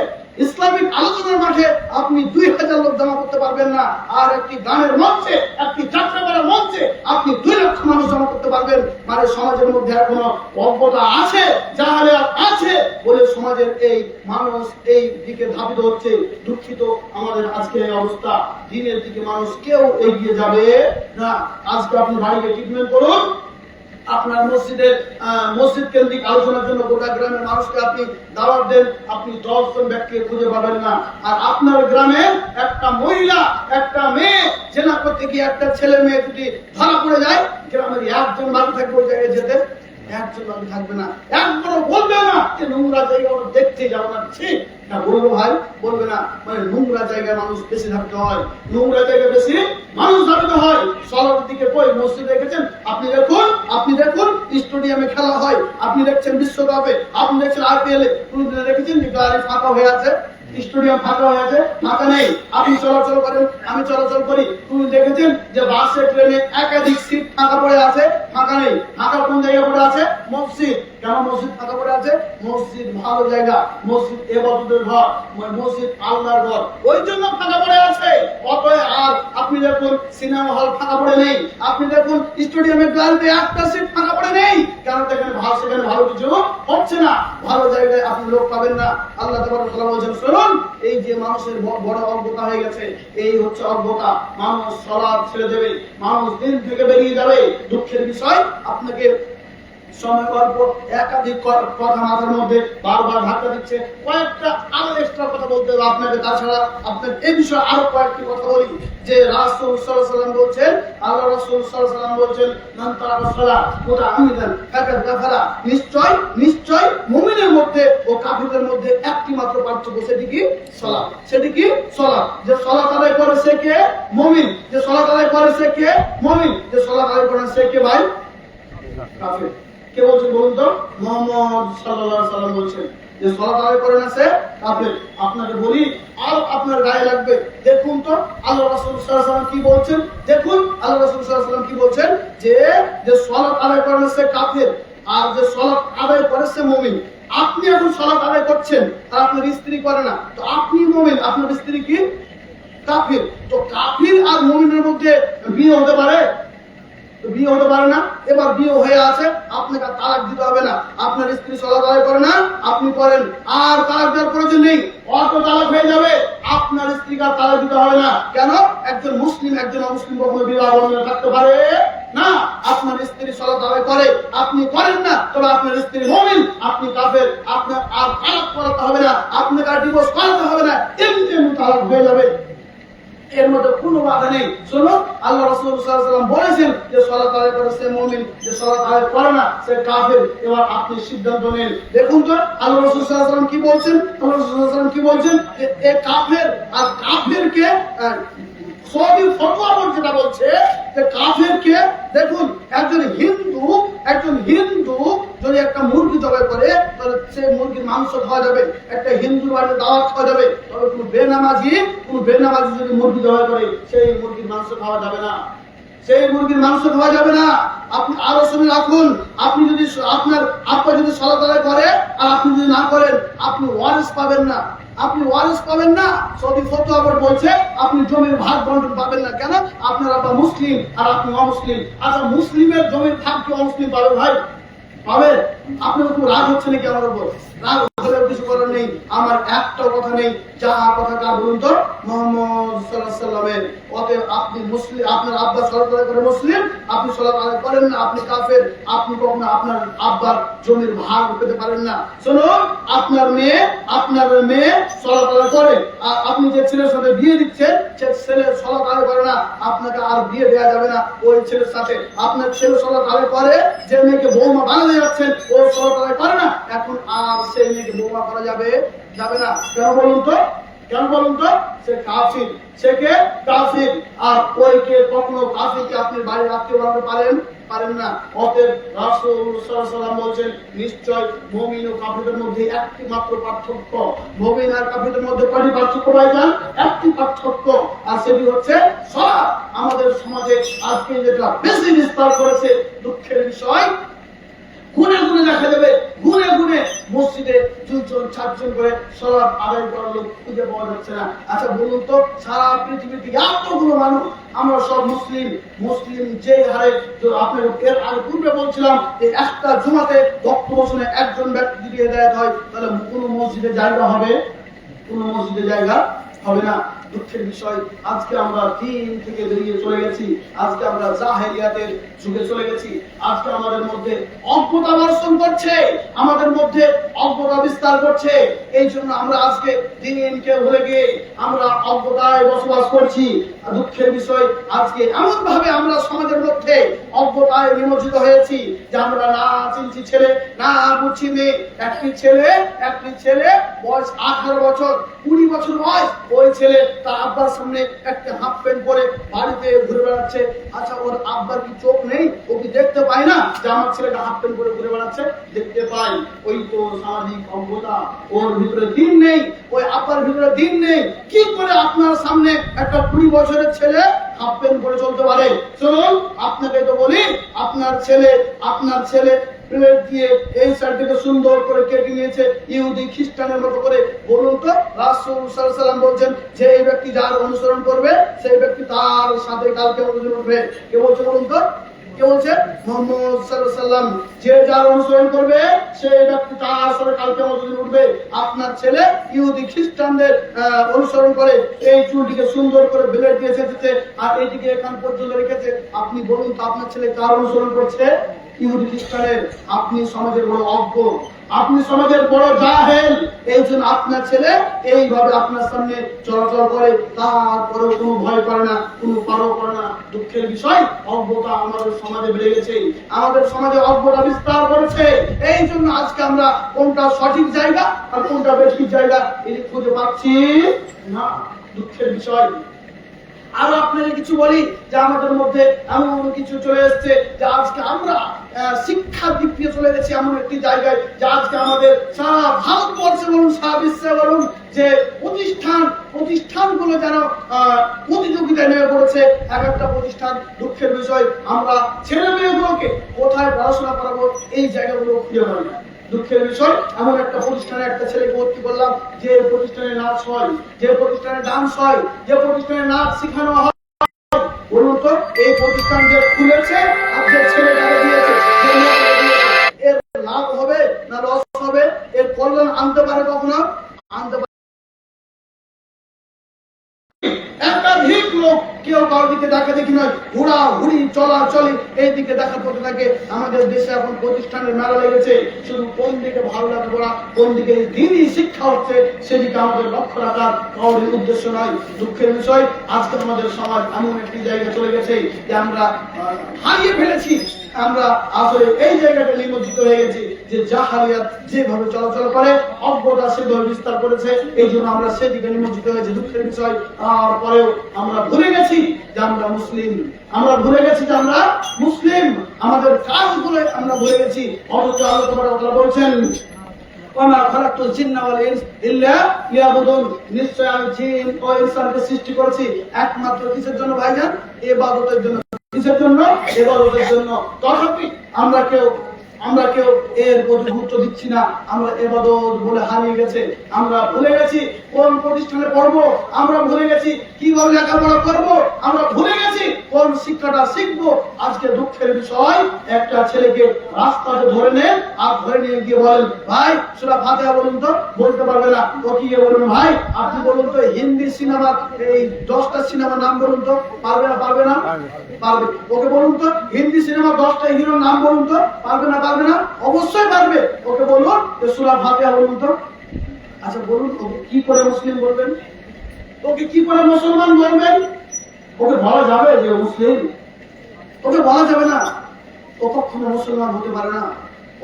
Speaker 1: ইসলামিক আলোচনার মাঠে আপনি 2000 লোক জমা করতে পারবেন না, আর একটি গানের মঞ্চে, একটি যাত্রাপালার মঞ্চে আপনি 2 লক্ষ মানুষ জমা করতে পারবেন। মানে সমাজের মধ্যে এখনো অজ্ঞতা আছে, জাহালিয়াত আছে বলে সমাজের এই মানুষ এই দিকে ধাবিত হচ্ছে। দুঃখিত, আমাদের আজকে এই অবস্থা। দিনের দিকে মানুষ কেউ এগিয়ে যাবে না। আজকে আপনি বাড়িকে ট্রিটমেন্ট করুন, আপনার মসজিদ কেন্দ্রিক আলোচনার জন্য গোটা গ্রামের মানুষকে আপনি দাওয়াত দেন, আপনি 10 জন ব্যক্তিকে খুঁজে পাবেন না। আর আপনার গ্রামে একটা মহিলা, একটা মেয়ে জেনা করতে গিয়ে একটা ছেলে মেয়ে যদি ধরা পড়ে যায়, গ্রামের 1 জন বাকি থাকবে ওই জায়গায় যেতে, 1 জন বাকি থাকবে না। একবারও বলবে না যে নোংরা জায়গা আমরা দেখতে যাবো না, ঠিক না? বলবো ভাই, বলবে না। মানে নোংরা জায়গায় মানুষ বেশি থাকতে হয়, নোংরা জায়গায় বেশি মানুষ থাকতে হয়। সলার দিকে কই মসজিদ দেখেছেন? আপনি দেখুন স্টেডিয়ামে খেলা হয়, আপনি দেখছেন বিশ্বকাপে, আপনি দেখছেন IPL এ, দেখেছেন যে গাড়ি ফাঁকা হয়ে আছে, স্টেডিয়াম ফাঁকা হয়ে আছে? ফাঁকা নেই। আপনি চলাচল করেন, আমি চলাচল করি, তুমি দেখেছেন যে বাসে ট্রেনে একাধিক সিট ফাঁকা পড়ে আছে? ফাঁকা নেই। ফাঁকা কোন জায়গায় পড়ে আছে? মসজিদ। কেন মসজিদ ফাঁকা পড়ে আছে? মসজিদ ভালো জায়গা, মসজিদ ইবাদতের ঘর, মসজিদ আল্লাহর ঘর, ওই জন্য ফাঁকা পড়ে আছে। অতএব আর আপনি দেখুন সিনেমা হল ফাঁকা পড়ে নেই, আপনি দেখুন স্টেডিয়ামের গ্যালারিতে একটা সিট ফাঁকা পড়ে নেই। কেন? দেখেন সেখানে ভালো কিছু হচ্ছে না, ভালো জায়গায় আপনি লোক পাবেন না। আল্লাহ তাবারক ওয়া তাআলা বলেছেন, শুনুন, এই যে মানুষের বড় অজ্ঞতা হয়ে গেছে, এই হচ্ছে অজ্ঞতা। মানুষ সালাত ছেড়ে দেবে, মানুষ দিন থেকে বেরিয়ে যাবে। দুঃখের বিষয়, আপনাকে সময় অল্প, একাধিক কথা মাথার মধ্যে বারবার ধাক্কা দিচ্ছে। কয়েকটা আরো এক্সট্রা কথা বলতে হবে আপনাকে। তাছাড়া আপনার এই বিষয়ে আরো কয়েকটি কথা বলি যে রাসূল সাল্লাল্লাহু আলাইহি ওয়াসাল্লাম বলছেন, আল্লাহ রাসূল সাল্লাল্লাহু আলাইহি ওয়াসাল্লাম বলছেন, মান তারাকা সালাত মুতাআম্মিদান ফাকাদ গাফারা, নিশ্চয় মুমিনের মধ্যে ও কাফিরের মধ্যে একটি মাত্র পার্থক্য, সেটি কি? সালাত। সেটি কি? সালাত। যে সালাত আদায় করে সে কে? মুমিন। যে সালাত আদায় করে সে কে? মুমিন। যে সালাত আদায় করে সে কে ভাই? কাফির। কে বলছেন বলুন তো? মুহাম্মদ সাল্লাল্লাহু আলাইহি ওয়াসাল্লাম বলছেন যে সালাত আদায় করে না সে কাফির। আপনাকে বলি, আর আপনার গায়ে লাগবে, দেখুন তো আল্লাহ রাসূল সাল্লাল্লাহু আলাইহি ওয়াসাল্লাম কি বলছেন। দেখুন আল্লাহ রাসূল সাল্লাল্লাহু আলাইহি ওয়াসাল্লাম কি বলছেন, যে সালাত আদায় করে না সে কাফির, আর যে সালাত আদায় করে সে মুমিন। আপনি এখন সালাত আদায় করছেন, আর আপনার স্ত্রী করে না, তো আপনি মুমিন, আপনার স্ত্রী কি? কাফির। তো কাফির আর মুমিনের মধ্যে বিয়ে হতে পারে? বিয়ে হতে পারে না। এবার বিয়ে হয়ে আছে, আপনাকে তালাক দিতে হবে না। আপনার স্ত্রী সালাত আদায় করে না, আপনি করেন, আর তালাক দেওয়ার প্রয়োজন নেই, অটো তালাক হয়ে যাবে। আপনার স্ত্রীকে আর তালাক দিতে হবে না। কেন? একজন মুসলিম একজন অমুসলিম কখনো বিবাহ বন্ধনে থাকতে পারে না। আপনার স্ত্রী সালাত আদায় করে, আপনি করেন না, তবে আপনার স্ত্রী মুমিন, আপনি কাফের। আপনার আর তালাক করাতে হবে না, আপনাকে আর ডিভোর্স করাতে হবে না, এমনি তালাক হয়ে যাবে। এর মধ্যে কোনো বাধা নেই। শুনুন, আল্লাহ রাসূল সাল্লাল্লাহু আলাইহি ওয়াসাল্লাম বলেছেন যে সালাত আদায় করে সে মুমিন, যে সালাত আদায় করে না সে কাফির। এবার আপনি সিদ্ধান্ত নিন। দেখুন তো আল্লাহ রাসূল সাল্লাল্লাহু আলাইহি ওয়াসাল্লাম কি বলছেন। আল্লাহ রাসূল সাল্লাল্লাহু আলাইহি ওয়াসাল্লাম কি বলছেন, যে এ কাফের, আর কাফেরকে সৌদি ফতোয়া যেটা বলছে যে কাফেরকে, দেখুন একজন হিন্দু যদি একটা মুরগি জবাই করে, তাহলে সেই মুরগির মাংস খাওয়া যাবে, একটা হিন্দুর বাড়িতে দাওয়াত খাওয়া যাবে। তবে কোনো বেনামাজি যদি মুরগি জবাই করে, সেই মুরগির মাংস খাওয়া যাবে না, সেই মুরগির মাংস খাওয়া যাবে না। আপনি আরো শুনে রাখুন, আপনি যদি আপনার আব্বা যদি সালাত আদায় করে আর আপনি যদি না করেন, আপনি ওয়ারিস পাবেন না, আপনি ওয়ারিস পাবেন না। সৌদি ফতোয়া বোর্ড বলছে আপনি জমির ভাগ বন্টন পাবেন না। কেন? আপনার আব্বা মুসলিম আর আপনি অমুসলিম। আচ্ছা, মুসলিমের জমির ভাগ কি অমুসলিম পাবে ভাই? পাবে? আপনার খুব রাগ হচ্ছে নাকি আমার উপর? রাগ হলে কিছু করার নেই। আমার একটাও কথা নেই, যা কথা তা বলুন তো মুহাম্মদ সাল্লাল্লাহু আলাইহি ওয়াসাল্লামের। অতএব আপনি মুসলিম, আপনার আব্বা সালাত আদায় করে মুসলিম, আপনি সালাত আদায় করেন না, আপনি কাফের। আপনি কখনো আপনার আব্বার জমির ভাগ পেতে পারেন না। শুনুন, আপনার মেয়ে সালাত আদায় করে, আর আপনি যে ছেলের সাথে বিয়ে দিচ্ছেন, সে ছেলে সালাত আদায় করে না, আপনাকে আর বিয়ে দেওয়া যাবে না ওই ছেলের সাথে। আপনার ছেলে সালাত আদায় করে, যে মেয়েকে বৌমা বানাতে যাচ্ছেন ও সালাত আদায় করে না, এখন আর সেই মেয়েকে বৌমা করা যাবে না। কেন বলুন তো? সে কাফির, সে কে? কাফির। আর ওইকে কখনো কাফিরকে আপনি বাড়ির আত্মীয় বানাতে পারেন না। অতএব রাসূল সাল্লাল্লাহু আলাইহি ওয়াসাল্লাম বলেছেন, নিশ্চয় মুমিন ও কাফিরের মধ্যে একটি মাত্র পার্থক্য। মুমিন আর কাফিরের মধ্যে কয়টি পার্থক্য ভাইজান? একটি পার্থক্য, আর সেটি হচ্ছে সালাত। আমাদের সমাজে আজকে যেটা বেশি বিস্তার করেছে, দুঃখের বিষয়, গুনে দেখা যাবে গুনে গুনে মসজিদে 2 জন 4 জন করে সালাত আদায় করার লোক খুঁজে পাওয়া যাচ্ছে না। আচ্ছা বলুন তো, সারা পৃথিবীতে এতগুলো মানুষ, আমরা সব মুসলিম, যে হারে আপনার এর আগে পূর্বে বলছিলাম যে একটা জুমাতে বক্তব্য শুনে একজন ব্যক্তি যদি হেদায়েত হয়, তাহলে কোনো মসজিদে জায়গা হবে? কোনো মসজিদে জায়গা হবে না। দুঃখের বিষয়, আজকে আমরা দিন থেকে বেরিয়ে চলে গেছি, আজকে আমরা জাহেলিয়াতের যুগে চলে গেছি। আজকে আমাদের মধ্যে অজ্ঞতা বর্ষণ করছে, আমাদের মধ্যে অজ্ঞতা বিস্তার করছে। এই জন্য আমরা আজকে দিনকে ভুলে গিয়ে আমরা অজ্ঞতায় বসবাস করছি। দুঃখের বিষয়, আজকে এমন ভাবে আমরা সমাজের মধ্যে অজ্ঞতায় নিমজ্জিত হয়েছি যে আমরা না চিনছি ছেলে, না বুঝছি মেয়ে। একটি ছেলে বয়স 18 বছর, 20 বছর বয়স, ওই ছেলে তার আব্বার সামনে একটা হাফ প্যান্ট পরে বাড়িতে ঘুরে বেড়াচ্ছে। আচ্ছা, ওর আব্বার কি চোখ নেই? ও কি দেখতে পায় না যে আমার ছেলেটা হাফ প্যান্ট পরে ঘুরে বেড়াচ্ছে? দেখতে পায়। ওই তো সামাজিক অজ্ঞতা, ওর ভিতরে দিন নেই, ওই আব্বার ভিতরে দিন নেই। কি করে আপনার সামনে একটা 20 বছরের ছেলে হাফ প্যান্ট পরে চলতে পারে? চলুন আপনাকে তো বলি, আপনার ছেলে প্লেট দিয়ে এই সাইডটাকে সুন্দর করে কেটে নিয়েছে ইহুদি খ্রিস্টানের মতো করে। বলুন তো, রাসূল সাল্লাল্লাহু আলাইহি ওয়াসাল্লাম বলছেন যে এই ব্যক্তি যার অনুসরণ করবে সেই ব্যক্তি তার সাথে কালকে উঠবে। কে বলছে বলুন তো? কে বলছে? মুহাম্মদ সাল্লাল্লাহু আলাইহি ওয়াসাল্লাম। যে যার অনুসরণ করবে সেই ব্যক্তি তার সাথে কালকে উঠবে। আপনার ছেলে ইহুদি খ্রিস্টানদের অনুসরণ করে, এই চুলটিকে সুন্দর করে ব্লেড দিয়ে ছেঁচেছে আর এইটিকে এখান পর্যন্ত রেখেছে। আপনি বলুন তো, আপনার ছেলে কার অনুসরণ করছে? ইহুদি খ্রিস্টানের। আপনি সমাজের বড় অজ্ঞ, আপনি সমাজের বড় জাহেল। এই জন্য আপনার ছেলে এইভাবে আপনার সামনে চলাচল করে, তারপরেও কোনো ভয় করে না, কোনো পারও করে না। দুঃখের বিষয়, অজ্ঞতা আমাদের সমাজে বেড়ে গেছে, আমাদের সমাজে অজ্ঞতা বিস্তার করেছে। এই জন্য আজকে আমরা কোনটা সঠিক জায়গা আর কোনটা বেঠিক জায়গা এটি খুঁজে পাচ্ছি না। দুঃখের বিষয়। আরো আপনাকে কিছু বলি যে আমাদের মধ্যে এমন কিছু চলে এসছে যে আজকে আমরা শিক্ষার দিক দিয়ে চলে গেছি এমন একটি জায়গায় যে আজকে আমাদের সারা ভারতবর্ষে বলুন, সারা বিশ্বে বলুন, যে প্রতিষ্ঠানগুলো যেন প্রতিযোগিতায় নেমে পড়েছে। এক একটা প্রতিষ্ঠান। দুঃখের বিষয়, আমরা ছেলে মেয়েগুলোকে কোথায় পড়াশোনা করাবো এই জায়গাগুলো খুঁজে পাই না। দুঃখের বিষয়, এমন একটা প্রতিষ্ঠানে একটা ছেলেকে ভর্তি করলাম, যে প্রতিষ্ঠানে নাচ হয়, যে প্রতিষ্ঠানে ডান্স হয়, যে প্রতিষ্ঠানে নাচ শেখানো হয়। বলুন তো, এই প্রতিষ্ঠান যে খুলেছে আর যে ছেলেটাকে দিয়েছে, এর লাভ হবে না লস হবে? এর কল্যাণ আনতে পারে কখনো? আনতে পারে। একাধিক লোক কেউ কারোর দিকে দেখা দেখি নয়, হুড়ি চলাচলি এই দিকে দেখা করতে থাকে। আমাদের দেশে এখন প্রতিষ্ঠানের মেলা লেগেছে, শুধু কোন দিকে ভালো লাগে পড়া, কোন দিকে দিনই শিক্ষা হচ্ছে সেদিকে আমাদের লক্ষ্য রাখার কারোর উদ্দেশ্য নয়। দুঃখের বিষয়, আজকে আমাদের সমাজ এমন একটি জায়গায় চলে গেছে যে আমরা হারিয়ে ফেলেছি। আমরা আসলে এই জায়গাটা নিমজ্জিত হয়ে গেছি যে জাহালিয়াত যেভাবে চলাচল করে, অজ্ঞতা সেভাবে বিস্তার করেছে। এই জন্য আমরা সেদিকে নিমজ্জিত হয়েছি। দুঃখের বিষয়, তারপরেও আমরা ভুলে গেছি যে আমরা মুসলিম, আমরা ভুলে গেছি যে আমরা মুসলিম, আমাদের কাজগুলো আমরা ভুলে গেছি। অথচ আল্লাহ তাআলা বলছেন, ওয়া খালাকতুল জিন্না ওয়াল ইনস ইল্লা লিয়াবুদুন। নিশ্চয় আমি জিন ও ইনসানকে সৃষ্টি করেছি একমাত্র কিসের জন্য ভাইজান? ইবাদতের জন্য। কিসের জন্য? ইবাদতের জন্য। তথাপি আমরা কেউ এর প্রতি গুরুত্ব দিচ্ছি না। আমরা ইবাদত বলে হারিয়ে গেছে। আমরা ভুলে গেছি কোন প্রতিষ্ঠানে পড়বো, আমরা ভুলে গেছি কিভাবে লেখাপড়া করবো, আমরা ভুলে গেছি কোন শিক্ষাটা শিখবো। আজকে দুঃখের বিষয়, একটা ছেলেকে রাস্তাতে ধরে নেন আর ধরে নিয়ে গিয়ে বলেন, ভাই সূরা ফাতিহা বলুন তো, বলতে পারবে না। ওকে গিয়ে বলুন, ভাই আপনি বলুন তো হিন্দি সিনেমার এই 10টা সিনেমার নাম বলুন তো। পারবে না? পারবে না? পারবে। ওকে বলুন তো হিন্দি সিনেমার 10টা হিরোর নাম বলুন তো। পারবে না? পারবে না? অবশ্যই পারবে। ওকে বলুন যে সূরা ফাতিহা বলুন তো। আচ্ছা বলুন, ওকে কি করে মুসলিম বলবেন? ওকে কি করে মুসলমান বলবেন? ওকে বলা যাবে যে মুসলিম? ওকে বলা যাবে না। ও কখনো মুসলমান হতে পারে না।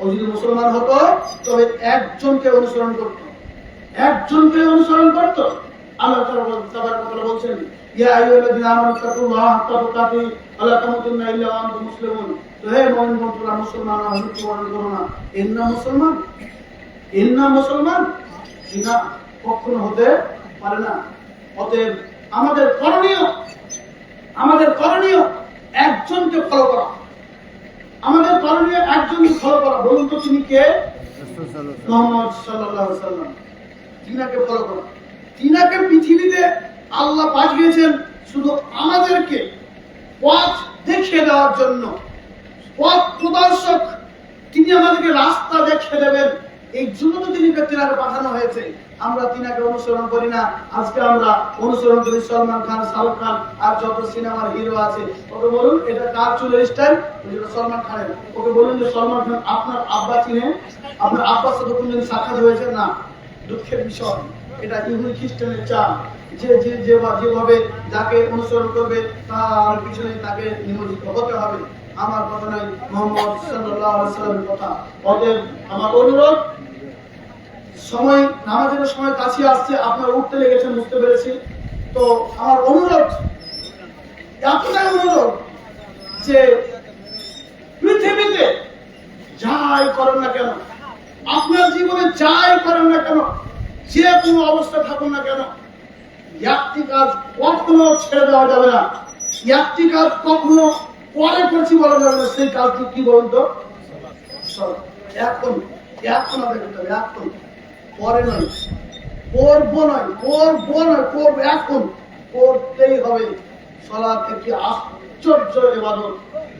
Speaker 1: ও যদি মুসলমান হতো তবে একজনকে অনুসরণ করত, একজনকে অনুসরণ করত। আল্লাহ তাআলা বলছেন, ইয়া আইয়ুহাল্লাযীনা আমানু তাকুল্লাহা হাক্কা তুকাতিহি ওয়া লা তামুতুন্না ইল্লা ওয়া আনতুম মুসলিমুন। তো হে মুমিন, তোমরা মুসলমান না মৃত্যুবরণ করো না। এর নাম মুসলমান? এর নাম মুসলমান? না, কখনো হতে পারে না। অতএব আমাদের করণীয় একজনকে ফলো করা। আমাদের করণীয় একজনকে ফলো করা। বলুন তো তিনি কে? মুহাম্মদ সাল্লাল্লাহু আলাইহি সাল্লাম, তিনাকে ফলো করো। তিনাকে পৃথিবীতে আল্লাহ পাঠিয়েছেন শুধু আমাদেরকে পথ দেখিয়ে দেওয়ার জন্য, পথ প্রদর্শক। তিনি আমাদেরকে রাস্তা দেখিয়ে দেবেন, এই জন্য তো তিনাকে পাঠানো হয়েছে। আমরা তিনাকে অনুসরণ করি না। আজকে আমরা অনুসরণ করি সলমান খান, শাহরুখ খান আর যত সিনেমার হিরো আছে। ওকে বলুন এটা কার চুলের স্টাইল? সলমান খানের। ওকে বলুন যে সলমান খান আপনার আব্বা চিনে? আপনার আব্বার সাথে কোনদিন সাক্ষাৎ হয়েছে? না। দুঃখের বিষয়, এটা ইহুদি খ্রিস্টানের চাল। যেভাবে যাকে অনুসরণ করবে তার পিছনে তাকে নিমজ্জিত হতে হবে। আমার কথা নয়, মুহাম্মদ সাল্লাল্লাহু আলাইহি ওয়াসাল্লামের কথা। অতএব আমার অনুরোধ, সময় নামাজের সময় কাছে আসছে, আপনারা উঠতে লেগেছেন বুঝতে পেরেছি। তো আমার অনুরোধ, এতটাই অনুরোধ যে পৃথিবীতে যাই করেন না কেন, আপনার জীবনে যাই করেন না কেন, যে কোনো অবস্থা থাকুন না কেন, একটি কাজ কখনো ছেড়ে দেওয়া যাবে না। একটি কাজ কখনো পরে করছি বলা যাবে না। সেই কাজটি কি বলুন তো? এখন এখন আমাদের করতে হবে, এখন, পরে নয়, করবো নয়, করবো নয়, করবো এখন, করতেই হবে। সালাত একটি আশ্চর্য ইবাদত,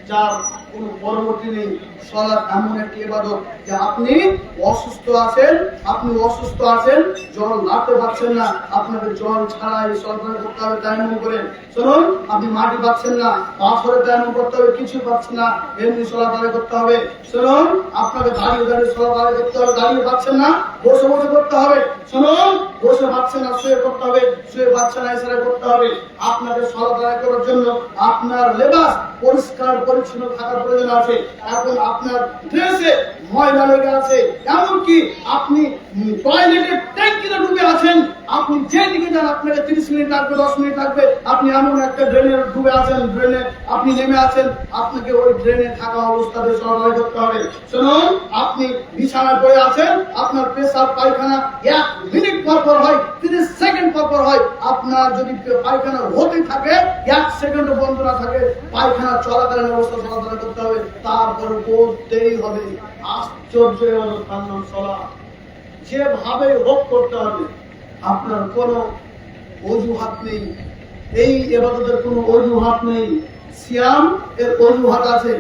Speaker 1: যার কোনো পরবর্তী নেই। সালাত এমন একটি ইবাদত যে আপনি অসুস্থ আছেন, জল লাগতে পারছেন না, আপনাকে জল ছাড়াই সালাত করতে হবে তায়াম্মুম করে। শুনুন, আপনি মাটি পাচ্ছেন না, পাথরে তায়াম্মুম করতে হবে, কিছু পাচ্ছেন না, এমনি সালাত আদায় করতে হবে। শুনুন, আপনাকে দাঁড়িয়ে সালাত আদায় করতে হবে, দাঁড়িয়ে পাচ্ছেন না, বসে করতে হবে। শুনুন, বসে পাচ্ছেন না, শুয়ে করতে হবে, শুয়ে পাচ্ছেন না, ইশারা করতে হবে। আপনাকে সালাত আদায় করার জন্য আপনার লেবাস পরিষ্কার পরিচ্ছন্ন থাকার প্রয়োজন আছে। এখন আপনার ড্রেসে ময়লা লেগে আছে, এমনকি আপনি টয়লেটের ট্যাঙ্কিতে ডুবে আছেন। আপনি যে দিকে যান আপনাকে 30 মিনিট লাগবে, 10 মিনিট লাগবে। আপনি এমন একটা ড্রেনে ডুবে আছেন, ড্রেনে আপনি নেমে আছেন, আপনাকে ওই ড্রেনে থাকা অবস্থাতে সালাত করতে হবে। শুনুন, আপনি বিছানায় পড়ে আছেন, আপনার পেশাব পায়খানা 1 মিনিট পর পর হয়, 30 সেকেন্ড পর পর হয়। আপনার যদি পায়খানা হতে থাকে, 1 সেকেন্ড বন্ধ না থাকে, পায়খানা চলাকালীন অবস্থা সালাত করতে হবে। তারপর করতেই হবে। আশ্চর্য সালাত যেভাবে হোক করতে হবে। আপনার কোনো অজুহাত নেই, এই ইবাদতের কোনো অজুহাত নেই। সিয়াম এর অজুহাত আছে।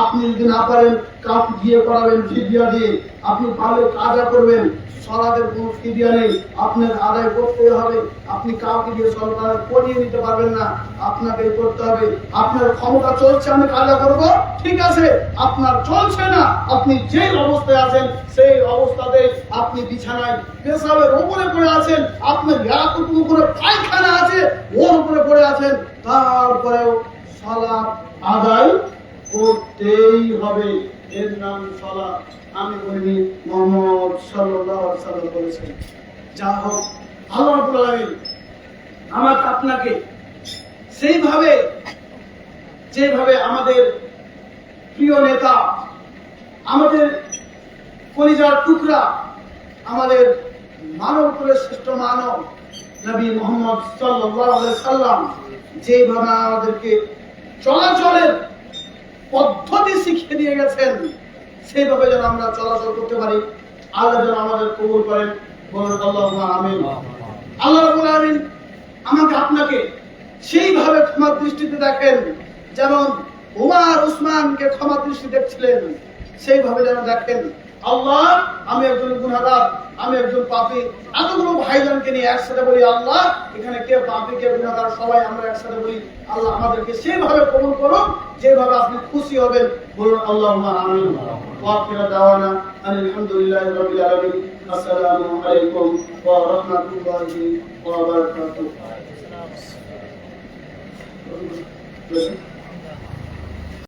Speaker 1: আপনি যদি না পারেন কাউকে দিয়ে করাবেন ফিদিয়া দিয়ে, আপনি পারলে কাজা করবেন। সালাতের কোনো ফিদিয়া নেই, আপনার আদায় করতে হবে। আপনি কাউকে দিয়ে সালাত করিয়ে নিতে পারবেন না, আপনাকে করতে হবে। আপনার ক্ষমতা চলছে, আমি কাজা করব, ঠিক আছে। আপনার চলছে না, আপনি যে অবস্থায় আছেন সেই অবস্থাতে আপনি বিছানায় পেশাবের উপরে পড়ে আছেন, আপনার এতটুকু করে পায়খানা আছে ওর উপরে পড়ে আছেন, তারপরেও সালাত আদায় করতেই হবে। এর নাম সালাত। আমি বলিনি, মুহাম্মদ সাল্লাল্লাহু আলাইহি ওয়াসাল্লাম বলেছেন। যা হোক, আল্লাহ রাব্বুল আলামিন আমাকে আপনাকে যেভাবে আমাদের প্রিয় নেতা, আমাদের কলিজার টুকরা, আমাদের মানব কুলের শ্রেষ্ঠ মানব নবী মুহাম্মদ সাল্লাল্লাহু আলাইহি ওয়াসাল্লাম যেভাবে আমাদেরকে চলাচলের পদ্ধতি শিখিয়ে দিয়ে গেছেন, সেইভাবে যেন আমরা চলাচল করতে পারি। আল্লাহ যেন আমাদের কবুল করেন, বলেন আল্লাহুম্মা আমিন। আল্লাহ রাব্বুল আলামিন আমাকে আপনাকে সেইভাবে ক্ষমার দৃষ্টিতে দেখেন, যেমন ওমর উসমানকে ক্ষমার দৃষ্টি দেখছিলেন, সেইভাবে যেন দেখেন। আল্লাহ, আমি একজন গুনাহগার, আমি একজন পাপী। এতগুলো ভাইজানকে নিয়ে একসাথে বলি, আল্লাহ, এখানে কে পাপী কে গুনাহগার সবাই আমরা একসাথে বলি। আল্লাহ আমাদেরকে সেইভাবে কবুল করুন যেভাবে আপনি খুশি হবেন, বলুন আল্লাহুম্মা আমিন। ওয়া আখিরু দাওয়ানা আলহামদুলিল্লাহি রাব্বিল আলামিন। আসসালামু আলাইকুম ওয়া রাহমাতুল্লাহি ওয়া বারাকাতুহু।